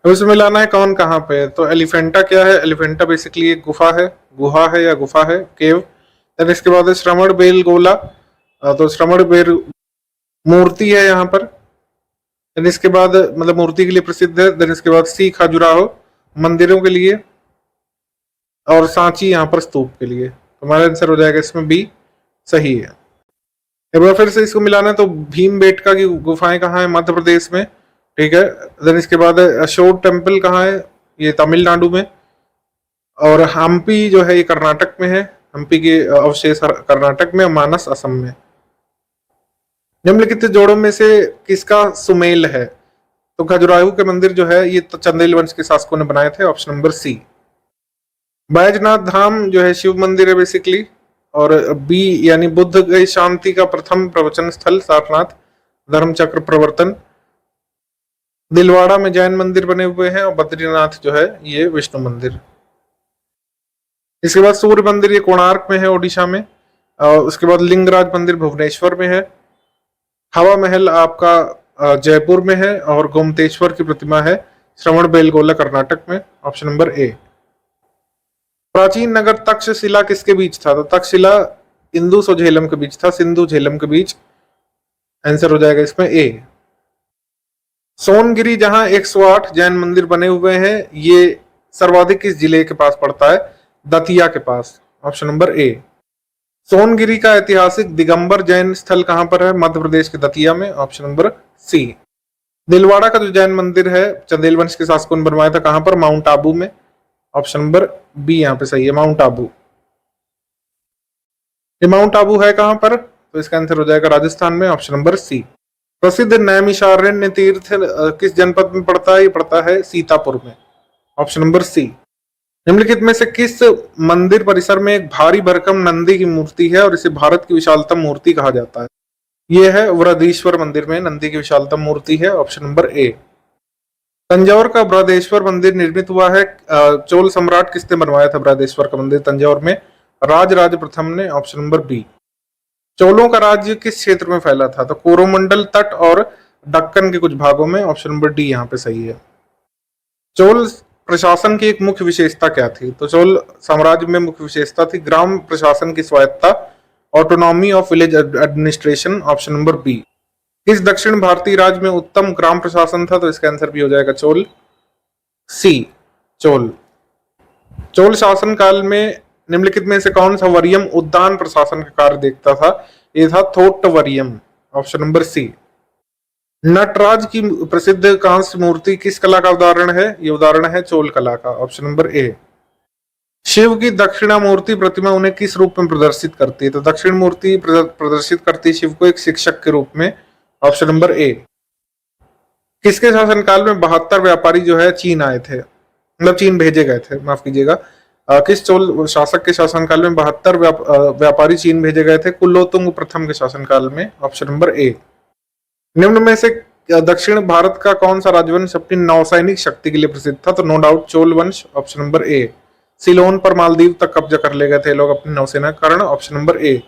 अब इसमें मिलाना है कौन कहाँ पे है। तो एलिफेंटा क्या है? एलिफेंटा बेसिकली एक गुफा है, गुफा है, केव। देन इसके बाद श्रवण बेलगोला, तो श्रवण बेल मूर्ति है यहाँ पर। देन इसके बाद मतलब मूर्ति के लिए प्रसिद्ध है। देन इसके बाद सी खजुराहो मंदिरों के लिए, और सांची यहाँ पर स्तूप के लिए। तो हमारा आंसर हो जाएगा इसमें बी, सही है। एक बार फिर से इसको मिलाना है तो भीमबेटका की गुफाएं कहाँ है? मध्य प्रदेश में, ठीक है। देन इसके बाद अशोक टेम्पल कहाँ है? ये तमिलनाडु में। और हम्पी जो है ये कर्नाटक में है, हम्पी के अवशेष कर्नाटक में, मानस असम में। निम्नलिखित जोड़ों में से किसका सुमेल है? तो खजुराहो के मंदिर जो है ये तो चंदेल वंश के शासकों ने बनाए थे, ऑप्शन नंबर सी। बैजनाथ धाम जो है शिव मंदिर है बेसिकली। और बी यानी बुद्ध गई शांति का प्रथम प्रवचन स्थल सारनाथ, धर्म चक्र प्रवर्तन। दिलवाड़ा में जैन मंदिर बने हुए हैं, और बद्रीनाथ जो है ये विष्णु मंदिर। इसके बाद सूर्य मंदिर ये कोणार्क में है, ओडिशा में। और उसके बाद लिंगराज मंदिर भुवनेश्वर में है। हवा महल आपका जयपुर में है, और गोमतेश्वर की प्रतिमा है श्रवण बेलगोला कर्नाटक में, ऑप्शन नंबर ए। प्राचीन नगर तक्षशिला किसके बीच था? तो तक्षशिला इंदुस और झेलम के बीच था, सिंधु झेलम के बीच। आंसर हो जाएगा इसमें ए। सोनगिरी जहां 108 जैन मंदिर बने हुए हैं, ये सर्वाधिक किस जिले के पास पड़ता है? दतिया के पास, ऑप्शन नंबर ए। सोनगिरी का ऐतिहासिक दिगंबर जैन स्थल कहां पर है? मध्य प्रदेश के दतिया में, ऑप्शन नंबर सी। दिलवाड़ा का जो जैन मंदिर है चंदेल वंश के शासकों ने बनवाया था, कहां पर? माउंट आबू में, ऑप्शन नंबर बी यहाँ पे सही है, माउंट आबू। ये माउंट आबू है कहां पर? तो इसका आंसर हो जाएगा राजस्थान में, ऑप्शन नंबर सी। प्रसिद्ध नैमिषारण्य तीर्थ किस जनपद में पड़ता है? ये पड़ता है सीतापुर में, ऑप्शन नंबर सी। निम्नलिखित में से किस मंदिर परिसर में एक भारी भरकम नंदी की मूर्ति है और इसे भारत की विशालतम मूर्ति कहा जाता है? यह है वृहदीश्वर मंदिर में नंदी की विशालतम मूर्ति है, ऑप्शन नंबर ए। तंजौर का बृहदेश्वर मंदिर निर्मित हुआ है, चोल सम्राट किसने बनवाया था बृहदेश्वर का मंदिर तंजौर में? राजराज प्रथम ने, ऑप्शन नंबर बी। चोलों का राज्य किस क्षेत्र में फैला था? तो कोरोमंडल तट और दक्कन के कुछ भागों में, ऑप्शन नंबर डी यहाँ पे सही है। चोल प्रशासन की एक मुख्य विशेषता क्या थी? तो चोल साम्राज्य में मुख्य विशेषता थी ग्राम प्रशासन की स्वायत्ता, autonomy of village administration, option number B. किस दक्षिण भारतीय राज्य में उत्तम ग्राम प्रशासन था? तो इसका आंसर भी हो जाएगा चोल, सी चोल। चोल शासन काल में निम्नलिखित में से कौन सा वरियम उद्यान प्रशासन का कार्य देखता था? ये था थोट्टवरियम, ऑप्शन नंबर सी। नटराज की प्रसिद्ध कांस्य मूर्ति किस कला का उदाहरण है? ये उदाहरण है चोल कला का, ऑप्शन नंबर ए। शिव की दक्षिणामूर्ति प्रतिमा उन्हें किस रूप में प्रदर्शित करती है? तो दक्षिण मूर्ति प्रदर्शित करती है शिव को एक शिक्षक के रूप में, ऑप्शन नंबर ए। किसके शासनकाल में 72 व्यापारी जो है चीन आए थे, मतलब चीन भेजे गए थे, माफ कीजिएगा। किस चोल शासक के शासनकाल में 72 व्यापारी चीन भेजे गए थे? कुलोत्तुंग प्रथम के शासनकाल में, ऑप्शन नंबर ए। निम्न में से दक्षिण भारत का कौन सा राजवंश अपनी नौसैनिक शक्ति के लिए प्रसिद्ध था? तो नो डाउट चोल वंश, ऑप्शन नंबर ए। सिलोन पर मालदीव तक कब्जा कर ले गए थे लोग अपनी नौसेना के कारण, ऑप्शन नंबर ए।